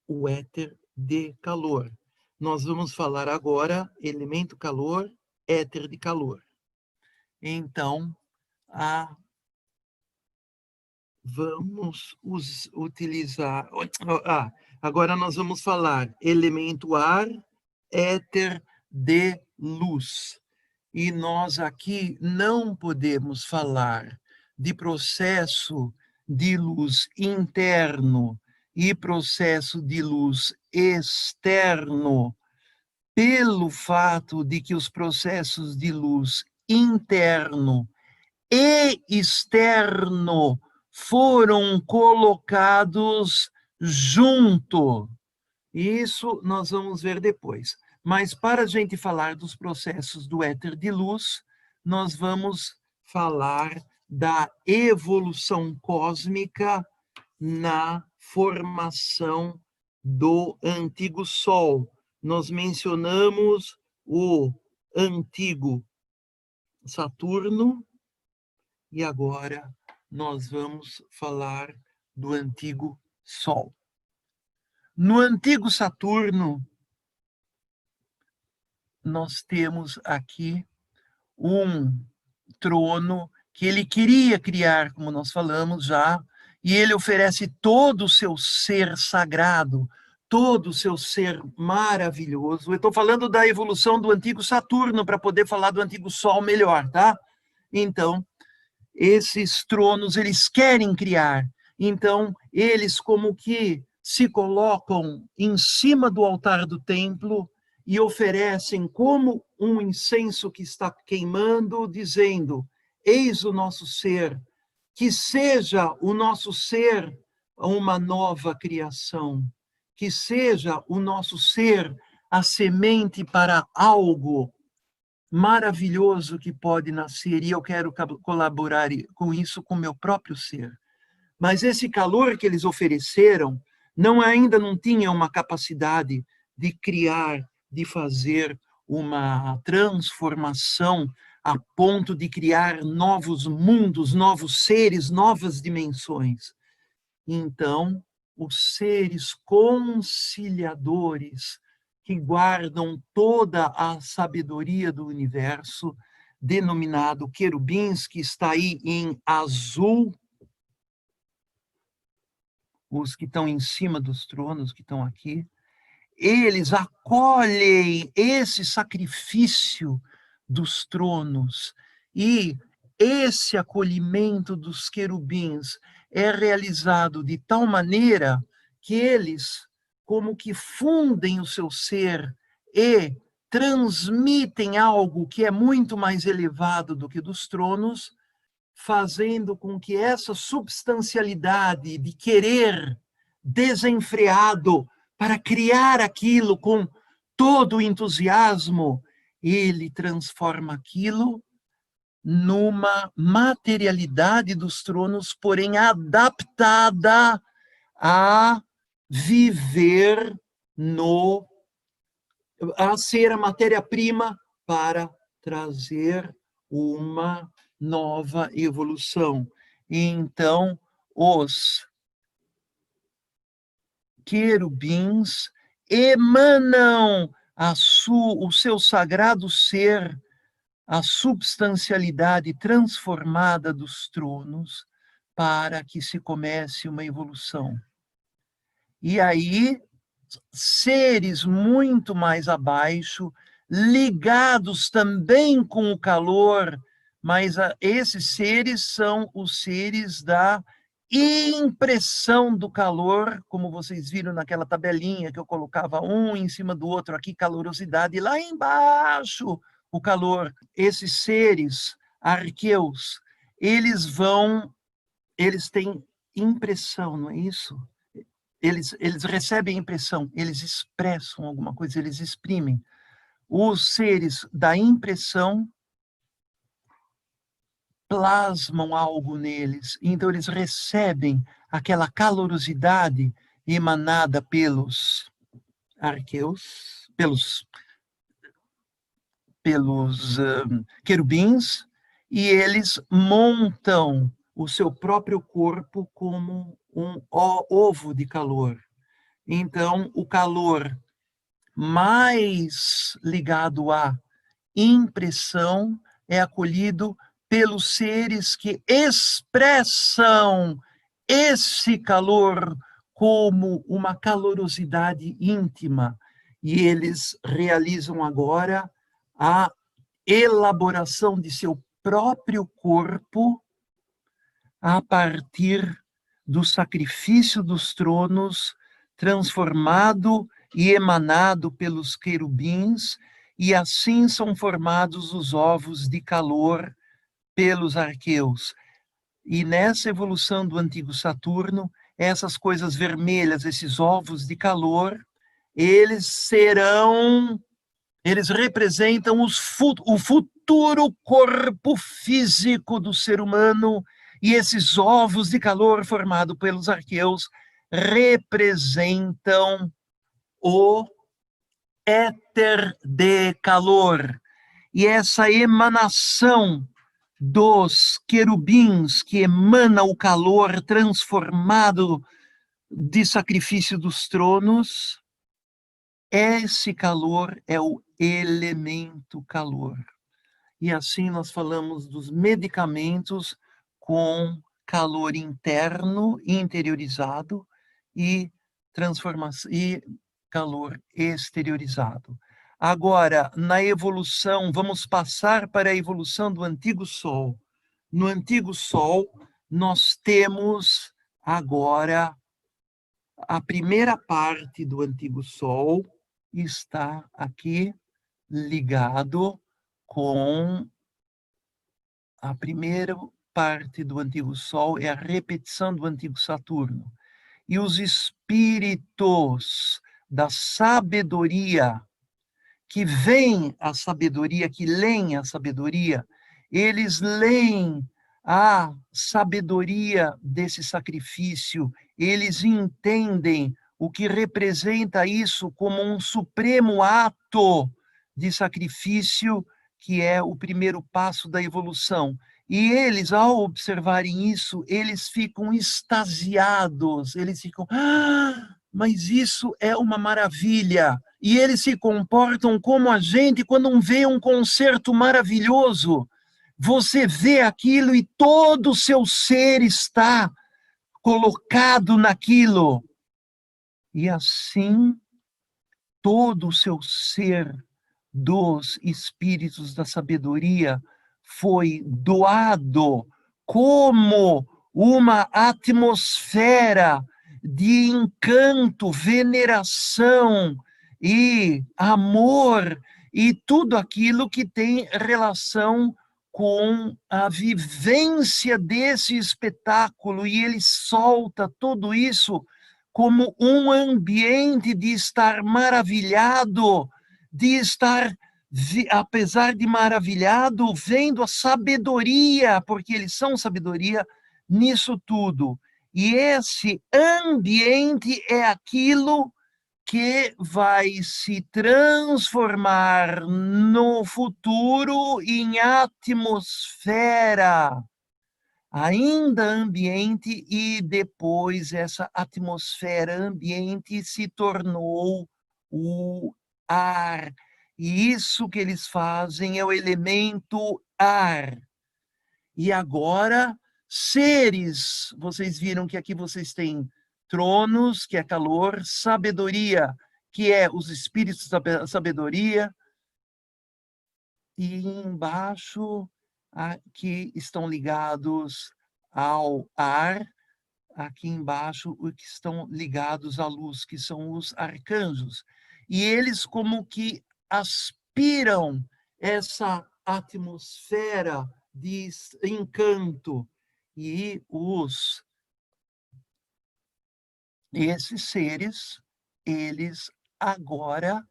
o éter de calor. Nós vamos falar agora elemento calor, éter de calor. Então, vamos utilizar... agora nós vamos falar elemento ar, éter de luz. E nós aqui não podemos falar de processo de luz interno e processo de luz externo, pelo fato de que os processos de luz interno e externo foram colocados junto. Isso nós vamos ver depois. Mas para a gente falar dos processos do éter de luz, nós vamos falar da evolução cósmica na formação do antigo Sol. Nós mencionamos o antigo Saturno e agora nós vamos falar do antigo Sol. No antigo Saturno, nós temos aqui um trono que ele queria criar, como nós falamos já, e ele oferece todo o seu ser sagrado, todo o seu ser maravilhoso. Eu estou falando da evolução do antigo Saturno para poder falar do antigo Sol melhor, tá? Então, esses tronos, eles querem criar. Então, eles como que se colocam em cima do altar do templo e oferecem como um incenso que está queimando, dizendo: eis o nosso ser, que seja o nosso ser uma nova criação, que seja o nosso ser a semente para algo maravilhoso que pode nascer, e eu quero colaborar com isso com o meu próprio ser. Mas esse calor que eles ofereceram ainda não tinha uma capacidade de criar, de fazer uma transformação a ponto de criar novos mundos, novos seres, novas dimensões. Então, os seres conciliadores que guardam toda a sabedoria do universo, denominado querubins, que está aí em azul, os que estão em cima dos tronos, que estão aqui, eles acolhem esse sacrifício dos tronos, e esse acolhimento dos querubins é realizado de tal maneira que eles como que fundem o seu ser e transmitem algo que é muito mais elevado do que dos tronos, fazendo com que essa substancialidade de querer desenfreado para criar aquilo com todo o entusiasmo, ele transforma aquilo numa materialidade dos tronos, porém adaptada a viver a ser a matéria-prima para trazer uma nova evolução. Então, os querubins emanam o seu sagrado ser, a substancialidade transformada dos tronos, para que se comece uma evolução. E aí, seres muito mais abaixo, ligados também com o calor, mas esses seres são os seres da impressão do calor, como vocês viram naquela tabelinha que eu colocava um em cima do outro aqui, calorosidade, e lá embaixo o calor. Esses seres arqueus, eles vão eles têm impressão, não é isso? Eles recebem impressão, eles expressam alguma coisa, eles exprimem. Os seres da impressão plasmam algo neles, então eles recebem aquela calorosidade emanada pelos arqueus, pelos querubins, e eles montam o seu próprio corpo como um ovo de calor. Então, o calor mais ligado à impressão é acolhido pelos seres que expressam esse calor como uma calorosidade íntima. E eles realizam agora a elaboração de seu próprio corpo a partir do sacrifício dos tronos, transformado e emanado pelos querubins, e assim são formados os ovos de calor pelos arqueus. E nessa evolução do antigo Saturno, essas coisas vermelhas, esses ovos de calor, eles representam o futuro corpo físico do ser humano, e esses ovos de calor formados pelos arqueus representam o éter de calor. E essa emanação dos querubins, que emana o calor transformado de sacrifício dos tronos, esse calor é o elemento calor. E assim nós falamos dos medicamentos com calor interno, interiorizado, e transformação e calor exteriorizado. Agora, na evolução, vamos passar para a evolução do antigo Sol. No antigo Sol, nós temos agora a primeira parte do antigo Sol está aqui ligado com a primeira parte do antigo Sol, é a repetição do antigo Saturno. E os espíritos da sabedoria, que veem a sabedoria, que leem a sabedoria, eles leem a sabedoria desse sacrifício, eles entendem o que representa isso como um supremo ato de sacrifício, que é o primeiro passo da evolução. E eles, ao observarem isso, eles ficam extasiados, eles ficam, mas isso é uma maravilha. E eles se comportam como a gente quando vê um concerto maravilhoso. Você vê aquilo e todo o seu ser está colocado naquilo. E assim, todo o seu ser dos espíritos da sabedoria foi doado como uma atmosfera de encanto, veneração e amor e tudo aquilo que tem relação com a vivência desse espetáculo, e ele solta tudo isso como um ambiente de estar maravilhado, de estar, apesar de maravilhado, vendo a sabedoria, porque eles são sabedoria nisso tudo. E esse ambiente é aquilo que vai se transformar no futuro em atmosfera, ainda ambiente, e depois essa atmosfera ambiente se tornou o ar. E isso que eles fazem é o elemento ar. E agora, seres, vocês viram que aqui vocês têm tronos, que é calor, sabedoria, que é os espíritos da sabedoria, e embaixo aqui estão ligados ao ar, aqui embaixo o que estão ligados à luz, que são os arcanjos. E eles como que aspiram essa atmosfera de encanto. E esses seres, eles agora,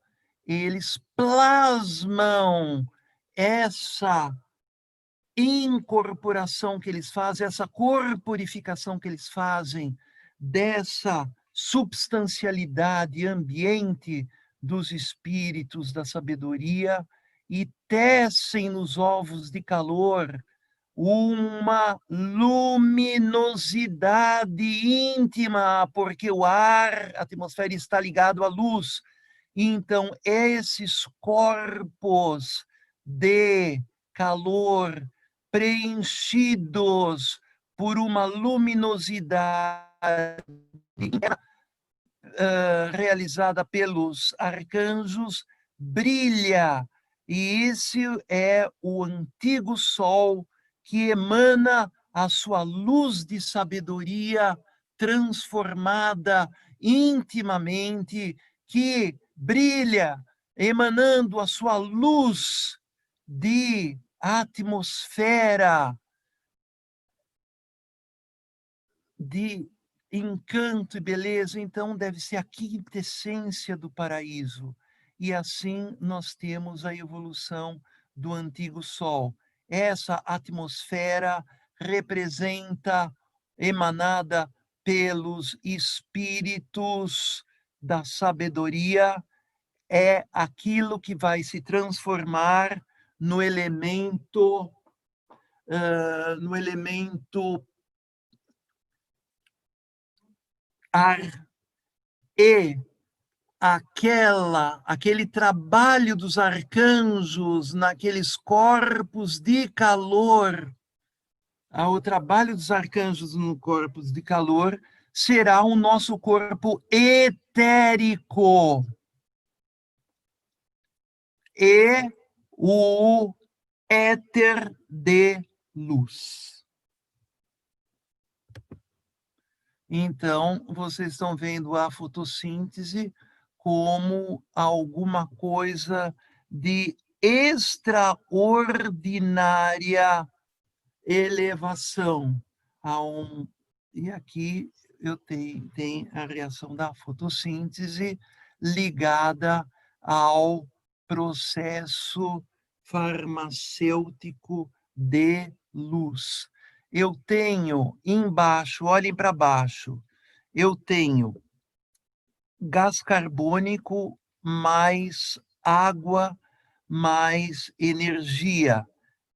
eles plasmam essa incorporação que eles fazem, essa corporificação que eles fazem dessa substancialidade ambiente dos espíritos da sabedoria e tecem nos ovos de calor uma luminosidade íntima, porque o ar, a atmosfera está ligado à luz. Então, esses corpos de calor preenchidos por uma luminosidade realizada pelos arcanjos brilha, e esse é o antigo sol que emana a sua luz de sabedoria transformada intimamente, que brilha emanando a sua luz de atmosfera, de encanto e beleza. Então deve ser a quintessência do paraíso. E assim nós temos a evolução do antigo sol. Essa atmosfera representa, emanada pelos espíritos da sabedoria, é aquilo que vai se transformar no elemento ar, e aquele trabalho dos arcanjos naqueles corpos de calor, o trabalho dos arcanjos no corpos de calor será o nosso corpo etérico e o éter de luz. Então, vocês estão vendo a fotossíntese como alguma coisa de extraordinária elevação. E aqui eu tenho a reação da fotossíntese ligada ao processo farmacêutico de luz. Eu tenho embaixo, olhem para baixo, eu tenho gás carbônico mais água mais energia.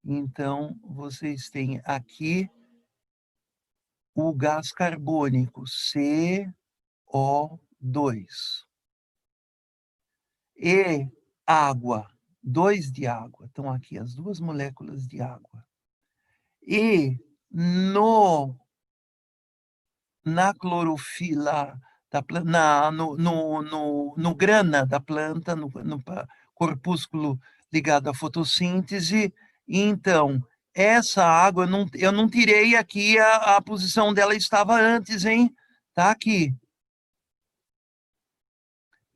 Então, vocês têm aqui o gás carbônico, CO2. E água, 2 de água. Estão aqui as duas moléculas de água. E na clorofila da planta, no grana da planta, no corpúsculo ligado à fotossíntese. Então, essa água, eu não tirei aqui, a posição dela estava antes, hein? Está aqui.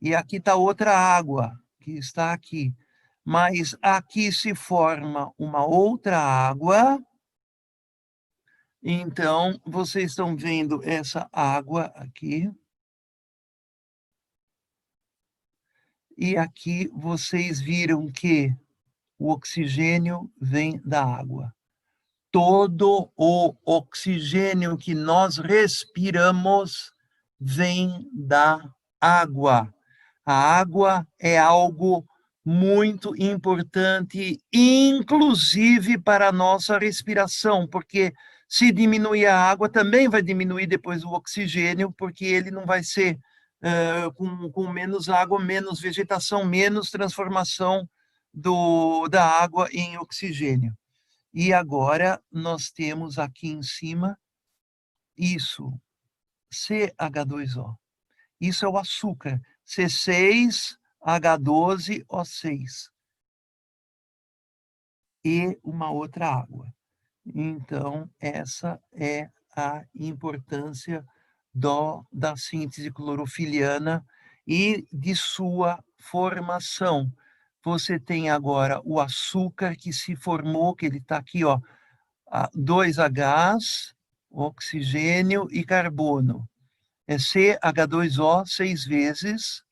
E aqui está outra água, que está aqui. Mas aqui se forma uma outra água. Então, vocês estão vendo essa água aqui. E aqui vocês viram que o oxigênio vem da água. Todo o oxigênio que nós respiramos vem da água. A água é algo muito importante, inclusive para a nossa respiração, porque se diminuir a água, também vai diminuir depois o oxigênio, porque ele não vai ser com menos água, menos vegetação, menos transformação da água em oxigênio. E agora nós temos aqui em cima isso, CH2O. Isso é o açúcar, C6H12O6. E uma outra água. Então, essa é a importância da síntese clorofiliana e de sua formação. Você tem agora o açúcar que se formou, que ele está aqui, ó, 2Hs, oxigênio e carbono. É CH2O 6 vezes,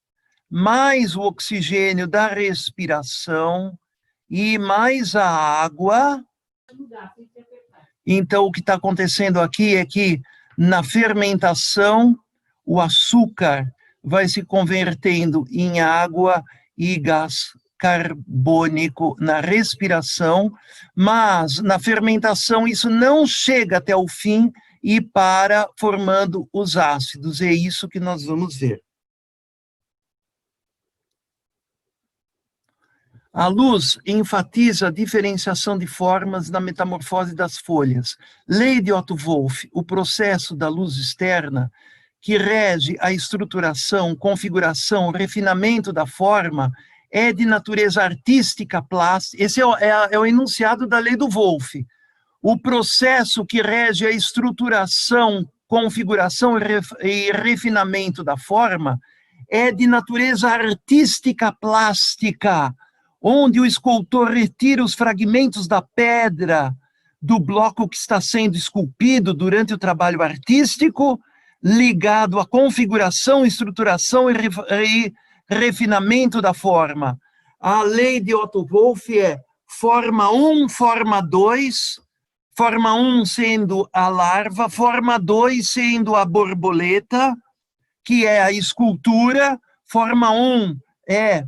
mais o oxigênio da respiração e mais a água. Então, o que está acontecendo aqui é que, na fermentação, o açúcar vai se convertendo em água e gás carbônico na respiração, mas na fermentação isso não chega até o fim e para formando os ácidos. É isso que nós vamos ver. A luz enfatiza a diferenciação de formas na metamorfose das folhas. Lei de Otto Wolff, o processo da luz externa, que rege a estruturação, configuração, refinamento da forma, é de natureza artística plástica. Esse é o enunciado da lei do Wolff. O processo que rege a estruturação, configuração e refinamento da forma é de natureza artística plástica, onde o escultor retira os fragmentos da pedra do bloco que está sendo esculpido durante o trabalho artístico, ligado à configuração, estruturação e refinamento da forma. A lei de Otto Wolff é forma 1, forma 2, forma 1 sendo a larva, forma 2 sendo a borboleta, que é a escultura, forma 1 é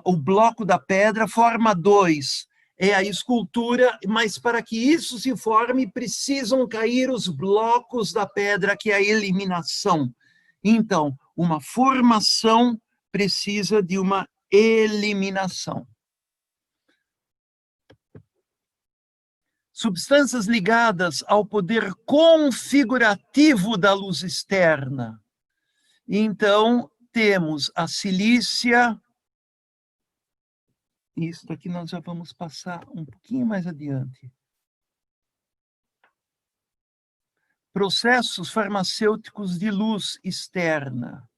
o bloco da pedra, forma 2 é a escultura, mas para que isso se forme, precisam cair os blocos da pedra, que é a eliminação. Então, uma formação precisa de uma eliminação. Substâncias ligadas ao poder configurativo da luz externa. Então, temos a silícia. Isso daqui nós já vamos passar um pouquinho mais adiante. Processos farmacêuticos de luz externa.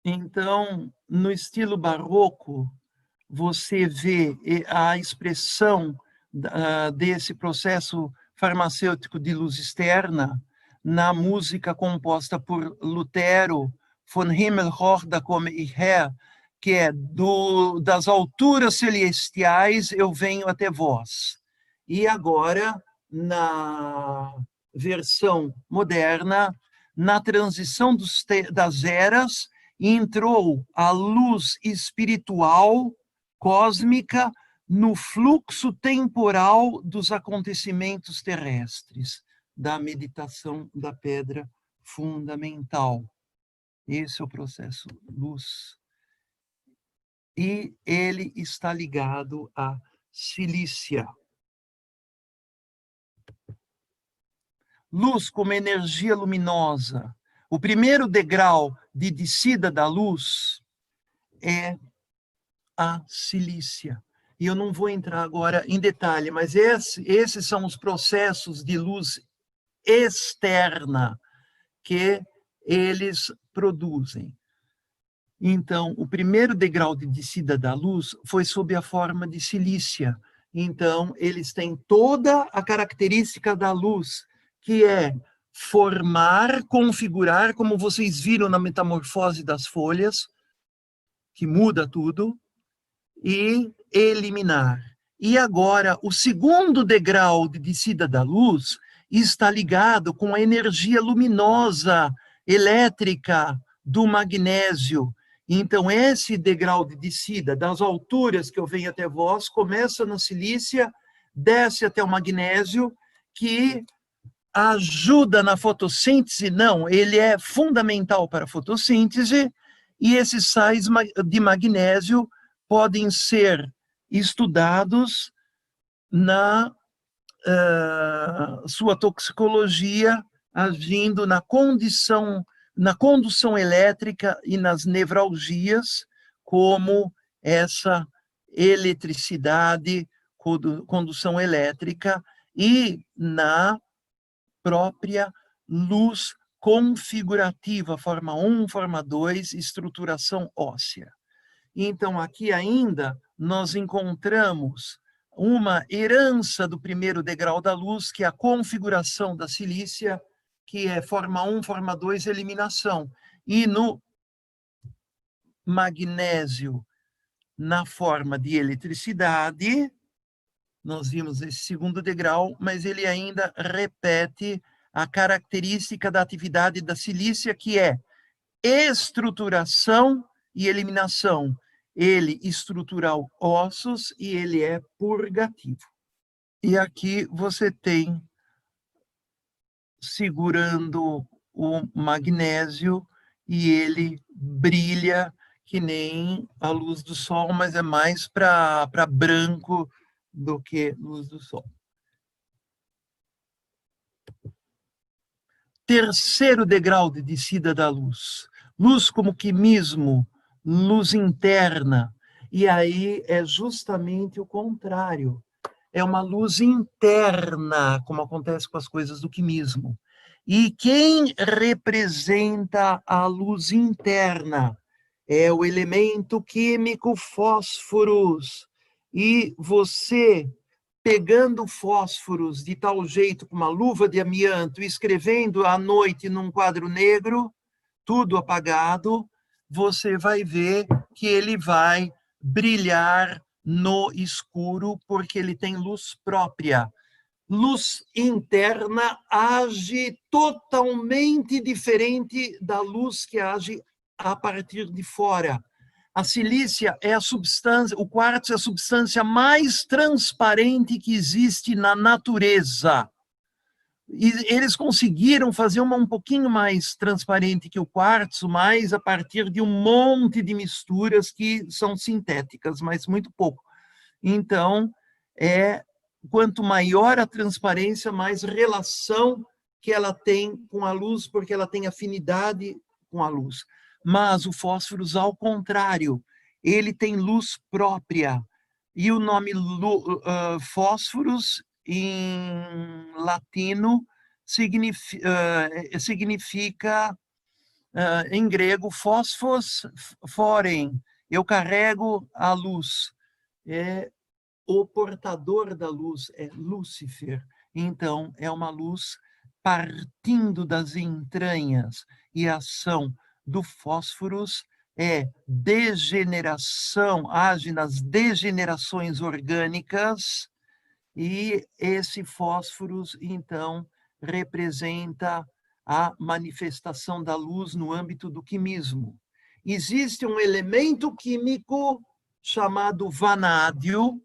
Então, no estilo barroco, você vê a expressão desse processo farmacêutico de luz externa na música composta por Lutero, von Himmelhoch da komme ich her, que é das alturas celestiais eu venho até vós. E agora, na versão moderna, na transição das eras, entrou a luz espiritual, cósmica, no fluxo temporal dos acontecimentos terrestres, da meditação da pedra fundamental. Esse é o processo luz. E ele está ligado à silícia. Luz como energia luminosa. O primeiro degrau de descida da luz é a silícia. E eu não vou entrar agora em detalhe, mas esses são os processos de luz externa que eles produzem. Então, o primeiro degrau de descida da luz foi sob a forma de silícia. Então, eles têm toda a característica da luz, que é formar, configurar, como vocês viram na metamorfose das folhas, que muda tudo, e eliminar. E agora, o segundo degrau de descida da luz está ligado com a energia luminosa, elétrica do magnésio. Então, esse degrau de descida, das alturas que eu venho até vós, começa na silícia, desce até o magnésio, que ajuda na fotossíntese? Não, ele é fundamental para a fotossíntese, e esses sais de magnésio podem ser estudados na sua toxicologia, agindo na condução elétrica e nas nevralgias, como essa eletricidade, condução elétrica, e na própria luz configurativa, forma 1, forma 2, estruturação óssea. Então, aqui ainda nós encontramos uma herança do primeiro degrau da luz, que é a configuração da silícia, que é forma 1, forma 2, eliminação. E no magnésio, na forma de eletricidade, nós vimos esse segundo degrau, mas ele ainda repete a característica da atividade da silícia, que é estruturação e eliminação. Ele estrutura ossos e ele é purgativo. E aqui você tem, segurando o magnésio, e ele brilha que nem a luz do sol, mas é mais para branco do que luz do sol. Terceiro degrau de descida da luz. Luz como quimismo, luz interna. E aí é justamente o contrário. É uma luz interna, como acontece com as coisas do quimismo. E quem representa a luz interna é o elemento químico fósforos. E você, pegando fósforos de tal jeito, com uma luva de amianto, escrevendo à noite num quadro negro, tudo apagado, você vai ver que ele vai brilhar no escuro, porque ele tem luz própria. Luz interna age totalmente diferente da luz que age a partir de fora. A silícia é a substância, o quartzo é a substância mais transparente que existe na natureza. E eles conseguiram fazer uma um pouquinho mais transparente que o quartzo, mas a partir de um monte de misturas que são sintéticas, mas muito pouco. Então, quanto maior a transparência, mais relação que ela tem com a luz, porque ela tem afinidade com a luz. Mas o fósforo, ao contrário, ele tem luz própria. E o nome fósforos, em latino, significa, em grego, fósfos forem, eu carrego a luz. O portador da luz é Lúcifer. Então, é uma luz partindo das entranhas. E a ação do fósforos é degeneração, age nas degenerações orgânicas, e esse fósforos, então, representa a manifestação da luz no âmbito do quimismo. Existe um elemento químico chamado vanádio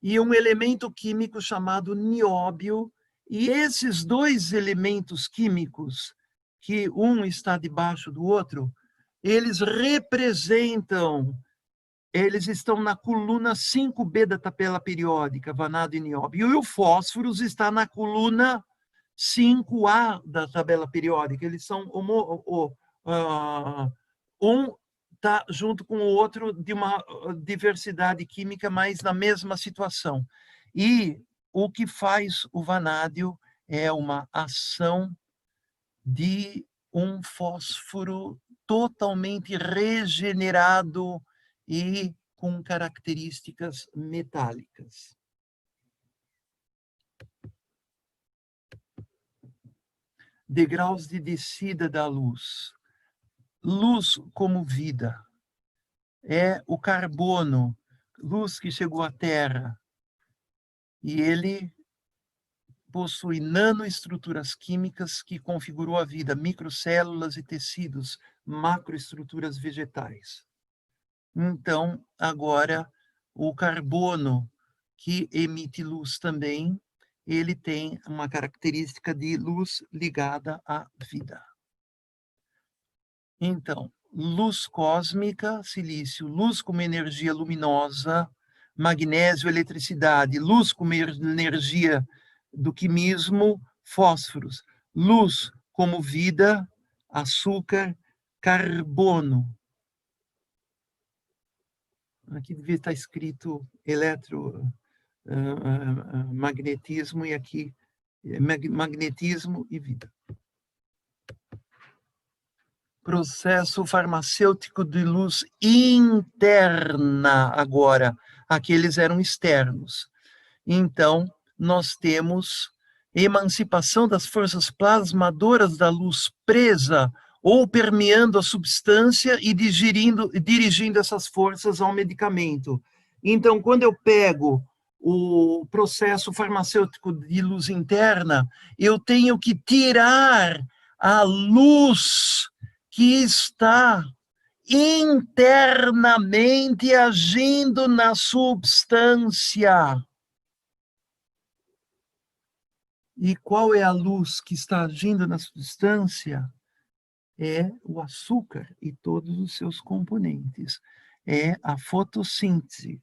e um elemento químico chamado nióbio, e esses dois elementos químicos, que um está debaixo do outro, eles estão na coluna 5B da tabela periódica, vanádio e nióbio, e o fósforo está na coluna 5A da tabela periódica. Eles são um está junto com o outro de uma diversidade química, mas na mesma situação. E o que faz o vanádio é uma ação de um fósforo totalmente regenerado e com características metálicas. Degraus de descida da luz. Luz como vida. É o carbono, luz que chegou à Terra. E ele possui nanoestruturas químicas que configurou a vida, microcélulas e tecidos, macroestruturas vegetais. Então, agora, o carbono, que emite luz também, ele tem uma característica de luz ligada à vida. Então, luz cósmica, silício, luz como energia luminosa, magnésio, eletricidade, luz como energia do quimismo, fósforos, luz como vida, açúcar, carbono. Aqui devia estar escrito eletromagnetismo e aqui magnetismo e vida. Processo farmacêutico de luz interna agora. aqueles eram externos. Então, nós temos emancipação das forças plasmadoras da luz presa ou permeando a substância e dirigindo essas forças ao medicamento. Então, quando eu pego o processo farmacêutico de luz interna, eu tenho que tirar a luz que está internamente agindo na substância. E qual é a luz que está agindo na substância? É o açúcar e todos os seus componentes. É a fotossíntese.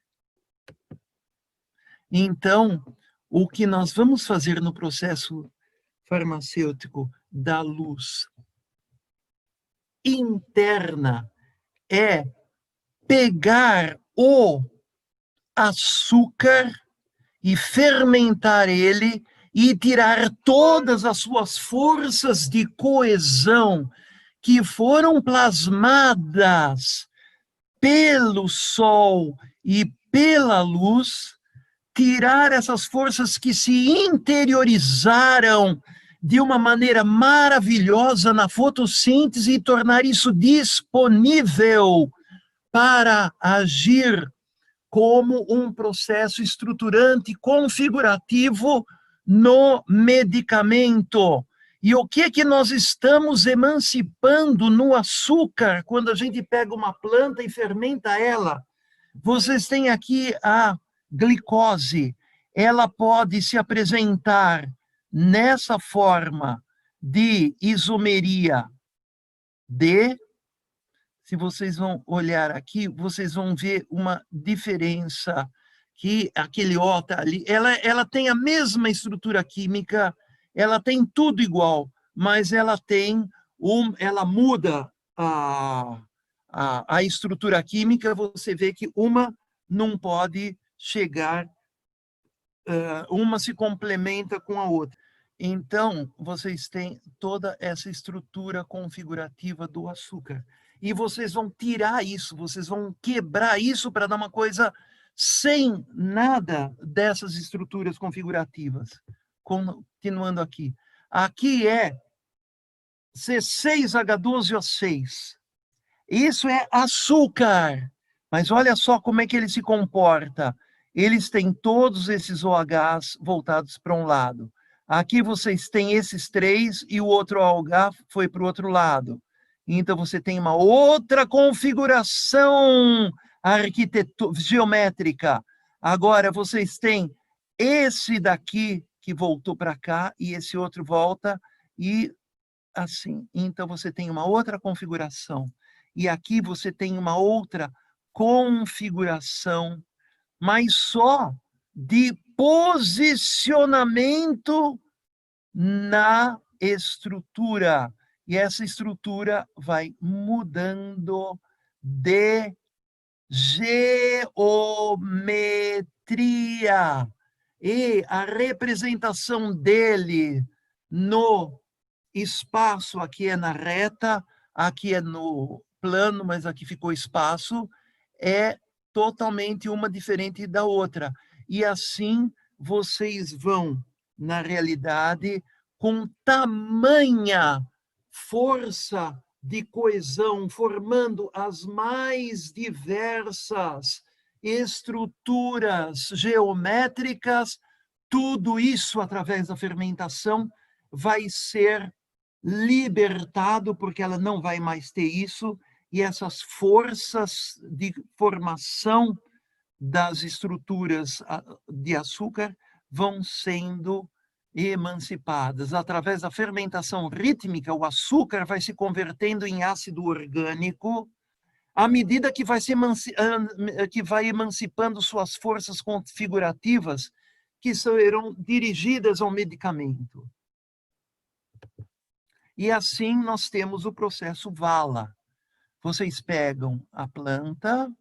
Então, o que nós vamos fazer no processo farmacêutico da luz interna é pegar o açúcar e fermentar ele e tirar todas as suas forças de coesão que foram plasmadas pelo sol e pela luz, tirar essas forças que se interiorizaram de uma maneira maravilhosa na fotossíntese e tornar isso disponível para agir como um processo estruturante configurativo no medicamento. E o que nós estamos emancipando no açúcar quando a gente pega uma planta e fermenta ela? Vocês têm aqui a glicose. Ela pode se apresentar nessa forma de isomeria de. Se vocês vão olhar aqui, vocês vão ver uma diferença, que aquele O está ali, ela tem a mesma estrutura química, ela tem tudo igual, mas ela ela muda a estrutura química, você vê que uma não pode chegar, uma se complementa com a outra. Então, vocês têm toda essa estrutura configurativa do açúcar. E vocês vão tirar isso, vocês vão quebrar isso para dar uma coisa sem nada dessas estruturas configurativas. Continuando aqui. Aqui é C6H12O6. Isso é açúcar. Mas olha só como é que ele se comporta. Eles têm todos esses OHs voltados para um lado. Aqui vocês têm esses três e o outro OH foi para o outro lado. Então você tem uma outra configuração geométrica. Agora vocês têm esse daqui que voltou para cá e esse outro volta e assim. Então você tem uma outra configuração. E aqui você tem uma outra configuração, mas só de posicionamento na estrutura. E essa estrutura vai mudando de geometria. E a representação dele no espaço, aqui é na reta, aqui é no plano, mas aqui ficou espaço, é totalmente uma diferente da outra. E assim vocês vão, na realidade, com tamanha força de coesão, formando as mais diversas estruturas geométricas, tudo isso através da fermentação vai ser libertado, porque ela não vai mais ter isso, e essas forças de formação das estruturas de açúcar vão sendo emancipadas. Através da fermentação rítmica, o açúcar vai se convertendo em ácido orgânico, à medida que vai emancipando suas forças configurativas, que serão dirigidas ao medicamento. E assim nós temos o processo Vala. Vocês pegam a planta,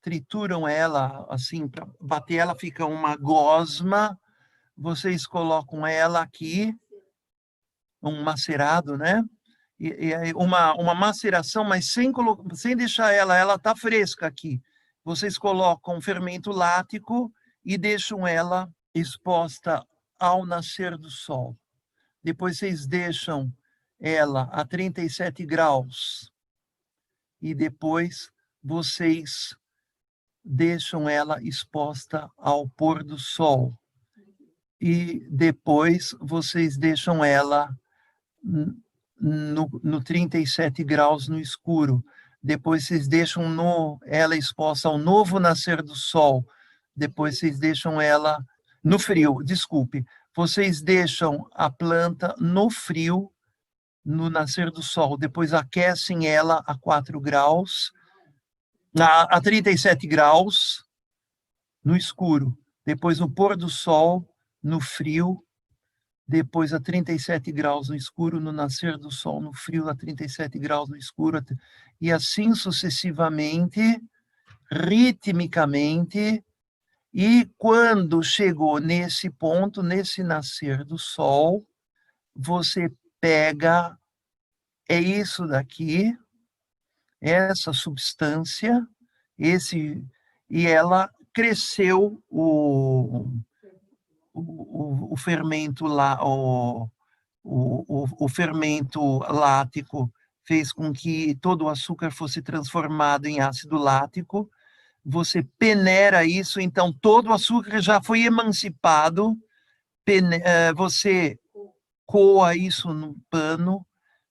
trituram ela, assim, para bater ela fica uma gosma, vocês colocam ela aqui, um macerado, né? uma maceração, mas sem deixar ela está fresca aqui. Vocês colocam fermento lático e deixam ela exposta ao nascer do sol. Depois vocês deixam ela a 37 graus e depois vocês deixam ela exposta ao pôr do sol. E depois vocês deixam ela no 37 graus no escuro. Depois vocês deixam ela exposta ao novo nascer do sol. Depois vocês deixam ela no frio, desculpe. Vocês deixam a planta no frio, no nascer do sol. Depois aquecem ela a 4 graus, a 37 graus no escuro. Depois no pôr do sol, no frio. Depois a 37 graus no escuro, no nascer do sol, no frio, a 37 graus no escuro, e assim sucessivamente, ritmicamente, e quando chegou nesse ponto, nesse nascer do sol, você pega, é isso daqui, essa substância, e ela cresceu o fermento lá, o fermento lático fez com que todo o açúcar fosse transformado em ácido lático. Você peneira isso, então todo o açúcar já foi emancipado. Você coa isso no pano,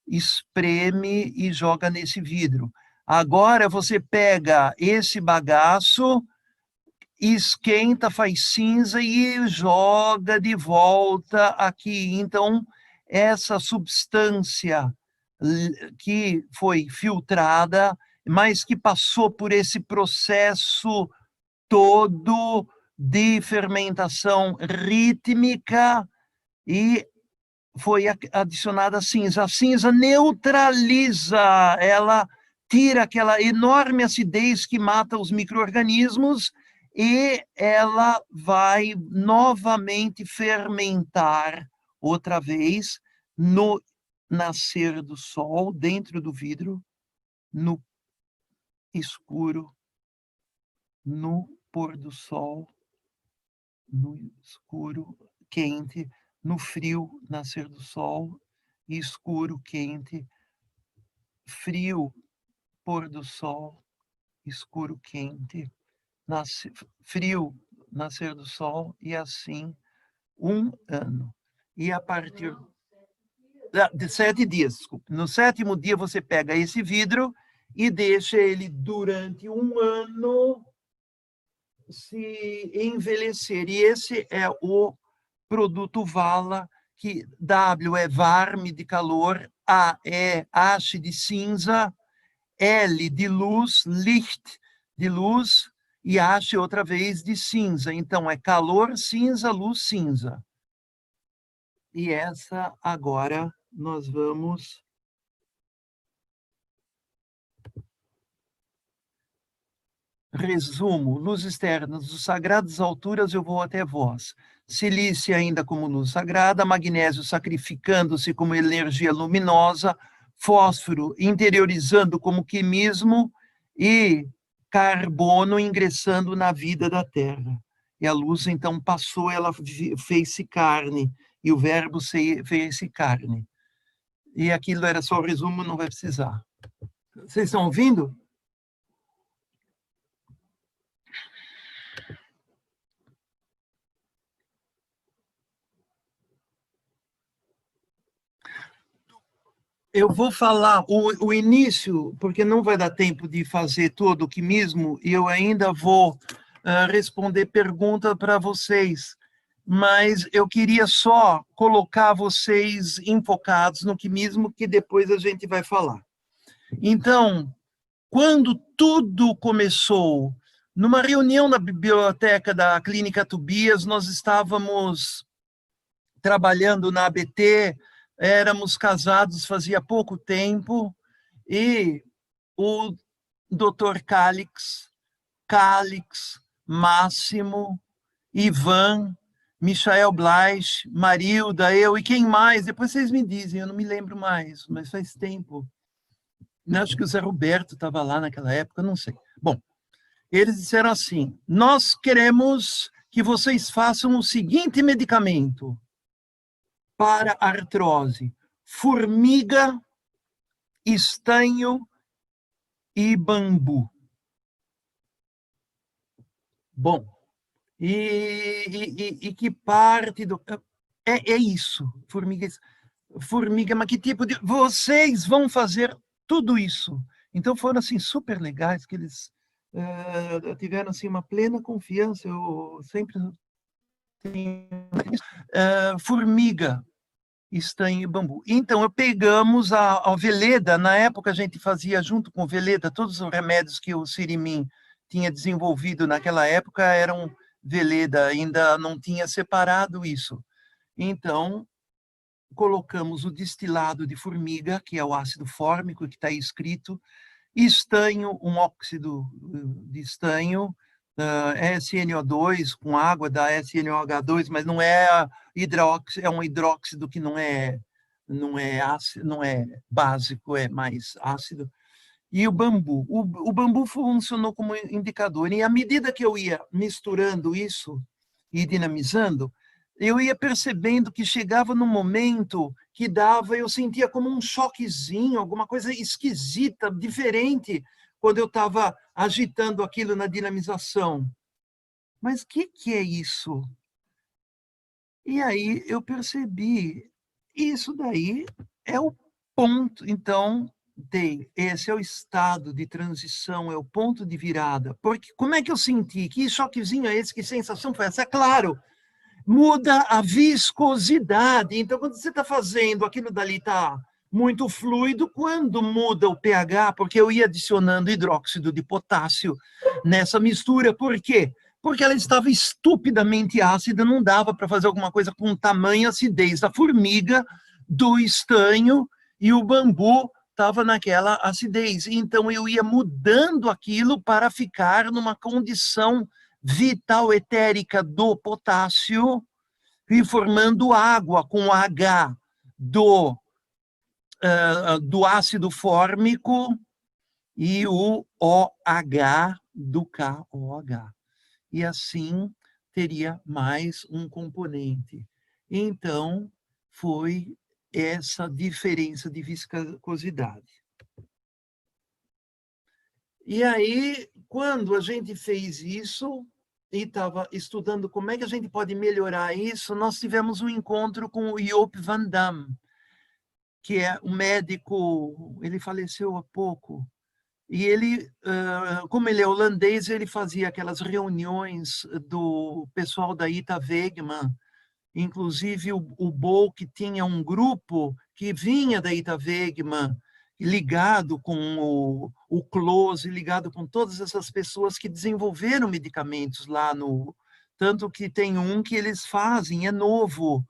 espreme e joga nesse vidro. Agora você pega esse bagaço, esquenta, faz cinza e joga de volta aqui. Então, essa substância que foi filtrada, mas que passou por esse processo todo de fermentação rítmica e foi adicionada a cinza. A cinza neutraliza, ela tira aquela enorme acidez que mata os micro-organismos e ela vai novamente fermentar outra vez no nascer do sol, dentro do vidro, no escuro, no pôr do sol, no escuro, quente, no frio, nascer do sol, escuro, quente, frio, pôr do sol, escuro, quente, frio, nascer do sol, e assim 1 ano. E a partir de 7 dias, desculpe. No 7º dia você pega esse vidro e deixa ele durante 1 ano se envelhecer. E esse é o produto Vala, que W é varme de calor, A é haste de cinza, L de luz, Licht de luz, e haste outra vez de cinza. Então, é calor, cinza, luz, cinza. E essa, agora, nós vamos... Resumo: luz externa, dos sagradas alturas eu vou até vós. Silícia ainda como luz sagrada, magnésio sacrificando-se como energia luminosa, fósforo interiorizando como quimismo e carbono ingressando na vida da Terra. E a luz então passou, ela fez-se carne, e o verbo fez-se carne. E aquilo era só o resumo, não vai precisar. Vocês estão ouvindo? Eu vou falar o início, porque não vai dar tempo de fazer todo o quimismo, e eu ainda vou responder pergunta para vocês, mas eu queria só colocar vocês enfocados no quimismo, que depois a gente vai falar. Então, quando tudo começou, numa reunião na biblioteca da Clínica Tobias, nós estávamos trabalhando na ABT, éramos casados fazia pouco tempo, e o Dr. Calix, Máximo, Ivan Michael Bleich, Marilda, eu e quem mais? Depois vocês me dizem, eu não me lembro mais, mas faz tempo. Acho que o Zé Roberto estava lá naquela época, não sei. Bom, eles disseram assim, nós queremos que vocês façam o seguinte medicamento para artrose: formiga, estanho e bambu. Bom, e que parte do... É isso, formiga, mas que tipo de... Vocês vão fazer tudo isso. Então foram assim super legais, que eles tiveram assim uma plena confiança. Eu sempre tenho formiga, estanho e bambu. Então eu pegamos a Veleda, na época a gente fazia junto com Veleda todos os remédios que o Sirimim tinha desenvolvido naquela época eram Veleda, ainda não tinha separado isso. Então colocamos o destilado de formiga, que é o ácido fórmico, que está aí escrito, estanho, um óxido de estanho, SNO2 com água da SNOH2, mas não é hidróxido, é um hidróxido que não é ácido, não é básico, é mais ácido. E o bambu. O bambu funcionou como indicador. E à medida que eu ia misturando isso e dinamizando, eu ia percebendo que chegava num momento que dava, eu sentia como um choquezinho, alguma coisa esquisita, diferente, quando eu estava agitando aquilo na dinamização. Mas o que é isso? E aí eu percebi, isso daí é o ponto. Então, esse é o estado de transição, é o ponto de virada. Porque como é que eu senti? Que choquezinho é esse? Que sensação foi essa? É claro, muda a viscosidade. Então, quando você está fazendo, aquilo dali está muito fluido, quando muda o pH, porque eu ia adicionando hidróxido de potássio nessa mistura, por quê? Porque ela estava estupidamente ácida, não dava para fazer alguma coisa com tamanha acidez. A formiga, do estanho e o bambu estava naquela acidez. Então eu ia mudando aquilo para ficar numa condição vital etérica do potássio e formando água com H do ácido fórmico e o OH do KOH. E assim teria mais um componente. Então, foi essa diferença de viscosidade. E aí, quando a gente fez isso e estava estudando como é que a gente pode melhorar isso, nós tivemos um encontro com o Joop van Dam, que é um médico, ele faleceu há pouco, e ele, como ele é holandês, ele fazia aquelas reuniões do pessoal da Ita Wegman, inclusive o Bolk tinha um grupo que vinha da Ita Wegman, ligado com o Close, ligado com todas essas pessoas que desenvolveram medicamentos lá no... Tanto que tem um que eles fazem, é novo,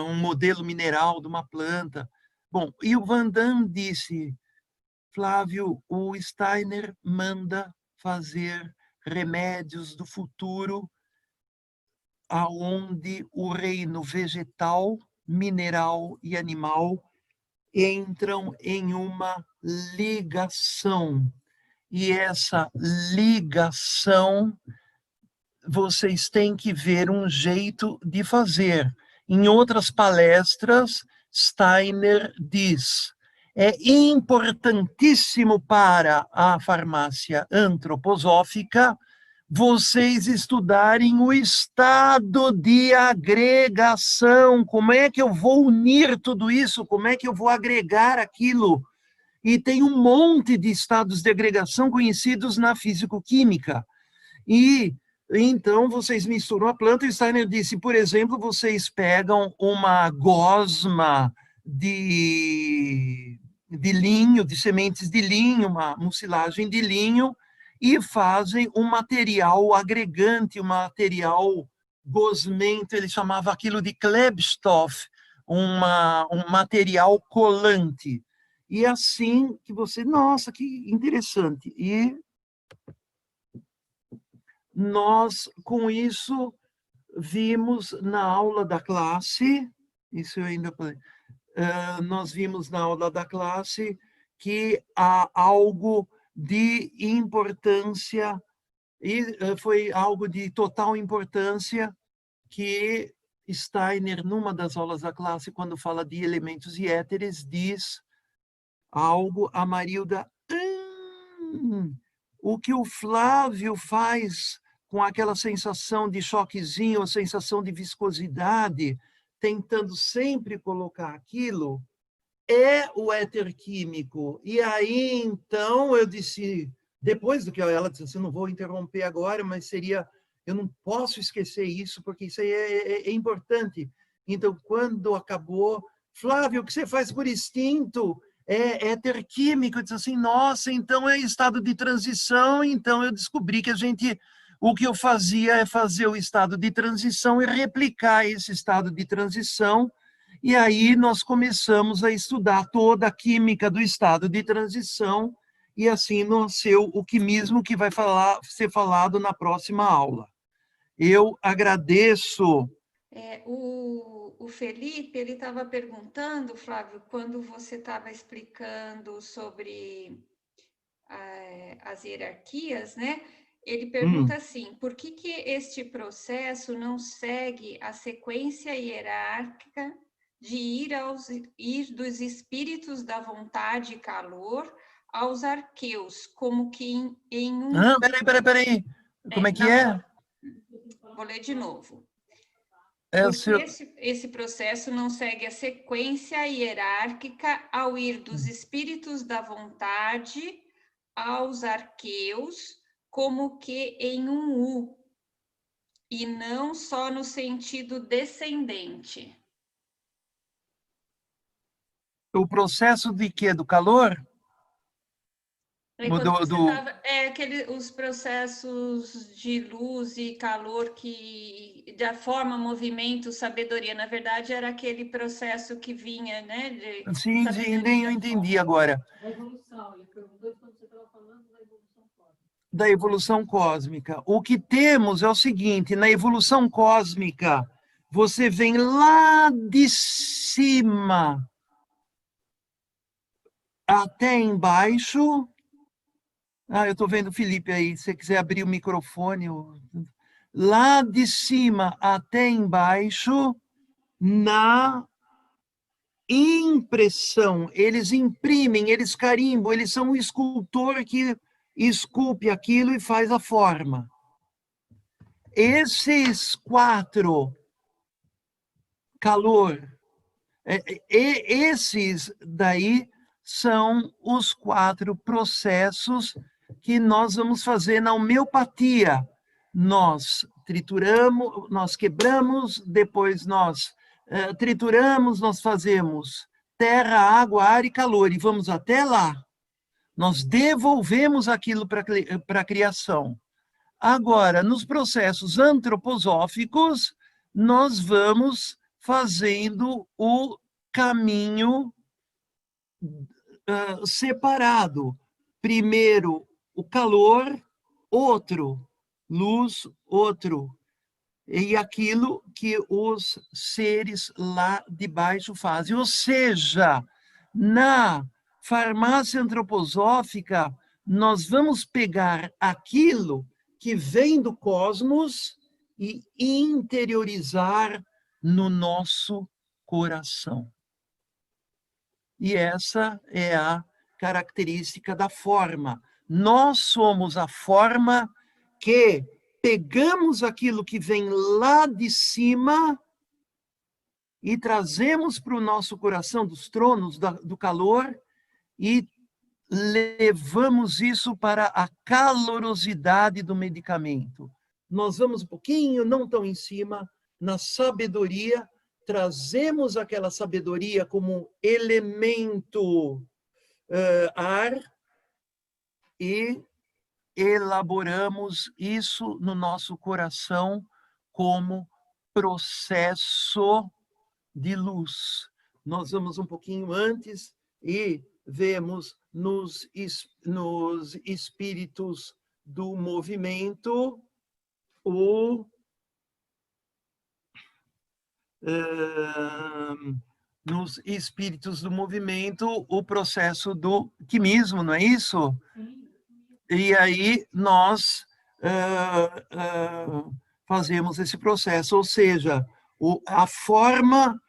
um modelo mineral de uma planta. Bom, e o Van Damme disse, Flávio, o Steiner manda fazer remédios do futuro aonde o reino vegetal, mineral e animal entram em uma ligação. E essa ligação, vocês têm que ver um jeito de fazer. Em outras palestras, Steiner diz: é importantíssimo para a farmácia antroposófica vocês estudarem o estado de agregação. Como é que eu vou unir tudo isso? Como é que eu vou agregar aquilo? E tem um monte de estados de agregação conhecidos na físico-química. E então vocês misturam a planta, e Steiner disse, por exemplo, vocês pegam uma gosma de linho, de sementes de linho, uma mucilagem de linho, e fazem um material agregante, um material gosmento, ele chamava aquilo de Klebstoff, um material colante. E assim que você, nossa, que interessante. E nós, com isso, vimos na aula da classe, isso eu ainda falei, nós vimos na aula da classe que há algo de importância, e foi algo de total importância, que Steiner, numa das aulas da classe, quando fala de elementos e éteres, diz algo a Marilda, o que o Flávio faz com aquela sensação de choquezinho, ou sensação de viscosidade, tentando sempre colocar aquilo, é o éter químico. E aí, então, eu disse, depois do que ela disse, assim, não vou interromper agora, mas seria, eu não posso esquecer isso, porque isso aí é importante. Então, quando acabou, Flávio, o que você faz por instinto é éter químico. Eu disse assim, nossa, então é estado de transição. Então, eu descobri que o que eu fazia é fazer o estado de transição e replicar esse estado de transição. E aí nós começamos a estudar toda a química do estado de transição, e assim nasceu o quimismo que vai ser falado na próxima aula. Eu agradeço. O Felipe, ele estava perguntando, Flávio, quando você estava explicando sobre as hierarquias, né? Ele pergunta assim, por que este processo não segue a sequência hierárquica de ir dos espíritos da vontade e calor aos arqueus, como que em um... Peraí. Como é que é? Vou ler de novo. É o Porque seu... esse processo não segue a sequência hierárquica ao ir dos espíritos da vontade aos arqueus, como que em um U, e não só no sentido descendente. O processo de quê? Do calor? Quando você estava... os processos de luz e calor que, da forma, movimento, sabedoria, na verdade, era aquele processo que vinha, né? Sim, nem eu entendi agora. Da evolução, ele perguntou quando você estava falando da evolução cósmica. Da evolução cósmica. O que temos é o seguinte, na evolução cósmica, você vem lá de cima até embaixo. Eu estou vendo o Felipe aí, se você quiser abrir o microfone. Lá de cima até embaixo, na impressão. Eles imprimem, eles carimbam, eles são o escultor que esculpe aquilo e faz a forma. Esses 4, calor, esses daí são os 4 processos que nós vamos fazer na homeopatia. Nós trituramos, nós quebramos, depois nós trituramos, nós fazemos terra, água, ar e calor, e vamos até lá. Nós devolvemos aquilo para a criação. Agora, nos processos antroposóficos, nós vamos fazendo o caminho separado. Primeiro, o calor, outro, luz, outro. E aquilo que os seres lá de baixo fazem. Ou seja, na farmácia antroposófica, nós vamos pegar aquilo que vem do cosmos e interiorizar no nosso coração. E essa é a característica da forma. Nós somos a forma que pegamos aquilo que vem lá de cima e trazemos para o nosso coração dos tronos do calor e levamos isso para a calorosidade do medicamento. Nós vamos um pouquinho, não tão em cima, na sabedoria, trazemos aquela sabedoria como elemento ar e elaboramos isso no nosso coração como processo de luz. Nós vamos um pouquinho antes e vemos nos espíritos do movimento o nos espíritos do movimento o processo do quimismo, não é isso? E aí nós fazemos esse processo, ou seja, a forma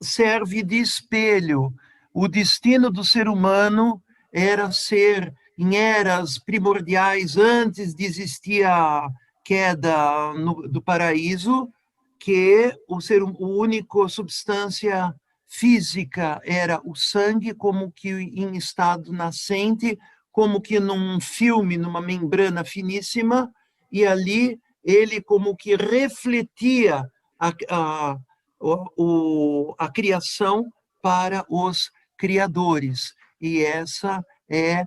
serve de espelho. O destino do ser humano era ser, em eras primordiais, antes de existir a queda do paraíso, que o único substância física era o sangue, como que em estado nascente, como que num filme, numa membrana finíssima, e ali ele como que refletia a criação para os criadores. E essa é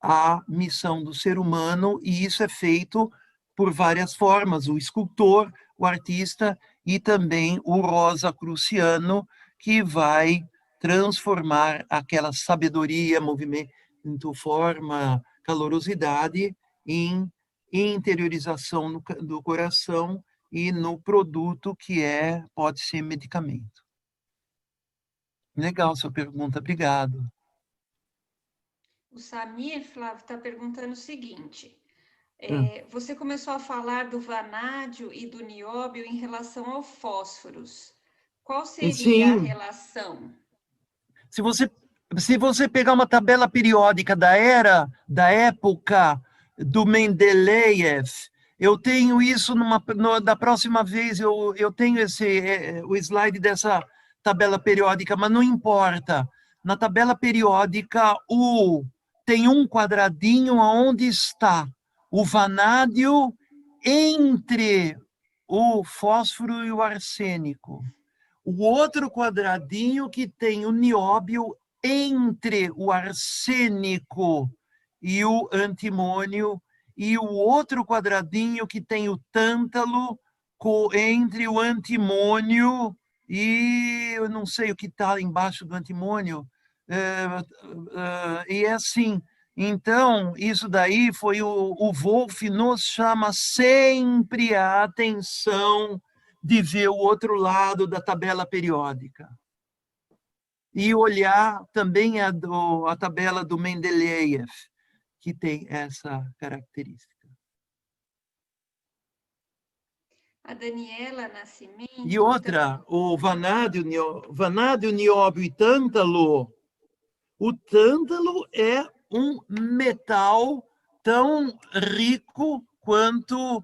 a missão do ser humano, e isso é feito por várias formas, o escultor, o artista e também o rosacruciano, que vai transformar aquela sabedoria, movimento, forma, calorosidade em interiorização do coração e no produto que pode ser medicamento. Legal sua pergunta, obrigado. O Samir, Flávio, está perguntando o seguinte: Hum. você começou a falar do vanádio e do nióbio em relação ao fósforos. Qual seria a Sim, relação? se você pegar uma tabela periódica da época do Mendeleev, eu tenho isso da próxima vez, eu tenho o slide dessa tabela periódica, mas não importa. Na tabela periódica, tem um quadradinho onde está o vanádio entre o fósforo e o arsênico. O outro quadradinho que tem o nióbio entre o arsênico e o antimônio, e o outro quadradinho que tem o tântalo entre o antimônio e eu não sei o que está embaixo do antimônio. E é assim. Então, isso daí foi o Wolff nos chama sempre a atenção de ver o outro lado da tabela periódica. E olhar também a tabela do Mendeleev, que tem essa característica. A Daniela E Nascimento... outra, o vanádio, nióbio e tântalo, o tântalo é um metal tão rico quanto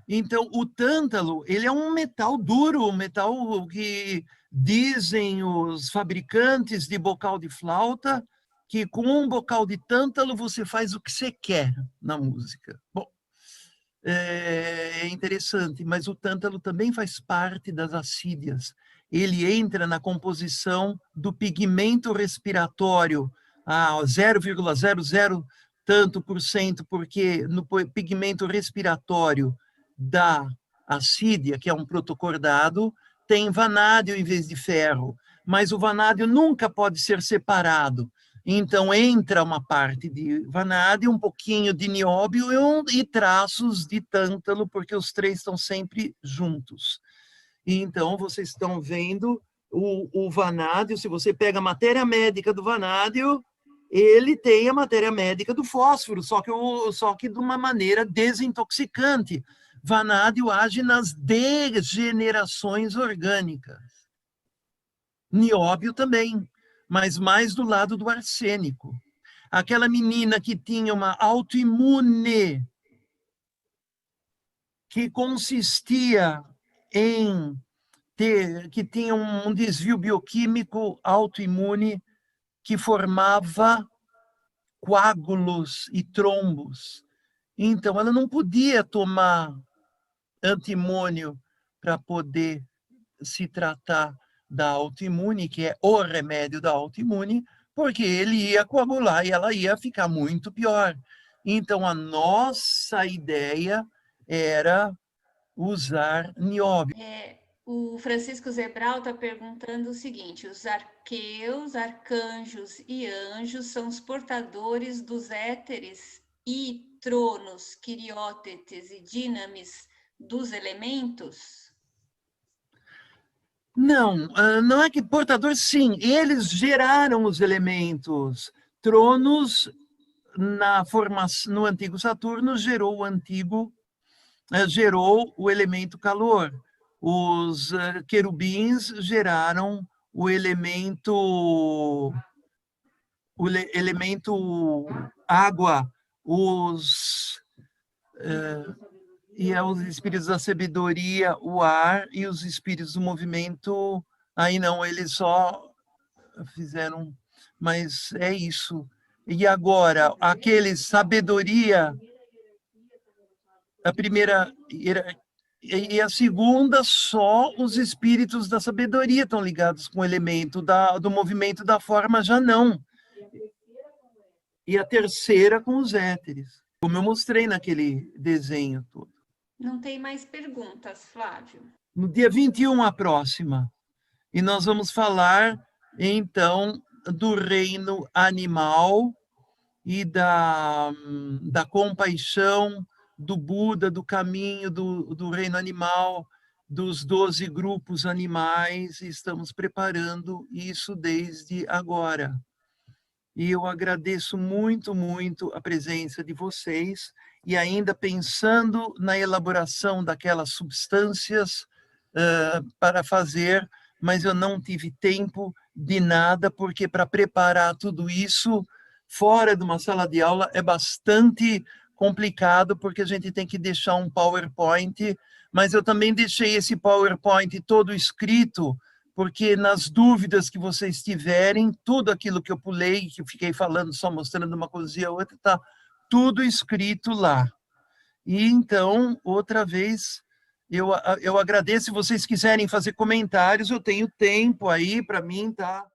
Então, o tântalo, ele é um metal duro, um metal que dizem os fabricantes de bocal de flauta que com um bocal de tântalo você faz o que você quer na música. Bom, é interessante, mas o tântalo também faz parte das assídias. Ele entra na composição do pigmento respiratório, a 0,00 tanto por cento, porque no pigmento respiratório da assídia, que é um protocordado, tem vanádio em vez de ferro, mas o vanádio nunca pode ser separado. Então, entra uma parte de vanádio, um pouquinho de nióbio e traços de tântalo, porque os três estão sempre juntos. E então, vocês estão vendo o vanádio, se você pega a matéria médica do vanádio, ele tem a matéria médica do fósforo, só que de uma maneira desintoxicante. Vanádio age nas degenerações orgânicas. Nióbio também, mas mais do lado do arsênico. Aquela menina que tinha uma autoimune, que consistia em que tinha um desvio bioquímico autoimune que formava coágulos e trombos. Então, ela não podia tomar antimônio para poder se tratar da autoimune, que é o remédio da autoimune, porque ele ia coagular e ela ia ficar muito pior. Então, a nossa ideia era usar nióbio. O Francisco Zebral está perguntando o seguinte: os arqueus, arcanjos e anjos são os portadores dos éteres e tronos, quiriótetes e dinamis dos elementos? Não, não é que portador, sim, eles geraram os elementos. Tronos, na formação, no antigo Saturno, gerou o elemento calor. Os querubins geraram o elemento água, os espíritos da sabedoria, o ar, e os espíritos do movimento, aí não, eles só fizeram, mas é isso. E agora, aqueles sabedoria, a primeira e a segunda, só os espíritos da sabedoria estão ligados com o elemento do movimento da forma, já não. E a terceira com os éteres, como eu mostrei naquele desenho todo. Não tem mais perguntas, Flávio. No dia 21, a próxima. E nós vamos falar, então, do reino animal e da compaixão, do Buda, do caminho do reino animal, dos 12 grupos animais, e estamos preparando isso desde agora. E eu agradeço muito, muito a presença de vocês, e ainda pensando na elaboração daquelas substâncias para fazer, mas eu não tive tempo de nada, porque para preparar tudo isso fora de uma sala de aula é bastante complicado, porque a gente tem que deixar um PowerPoint, mas eu também deixei esse PowerPoint todo escrito, porque nas dúvidas que vocês tiverem, tudo aquilo que eu pulei, que eu fiquei falando, só mostrando uma coisa e a outra, está tudo escrito lá. E então, outra vez, eu agradeço. Se vocês quiserem fazer comentários, eu tenho tempo aí para mim, tá?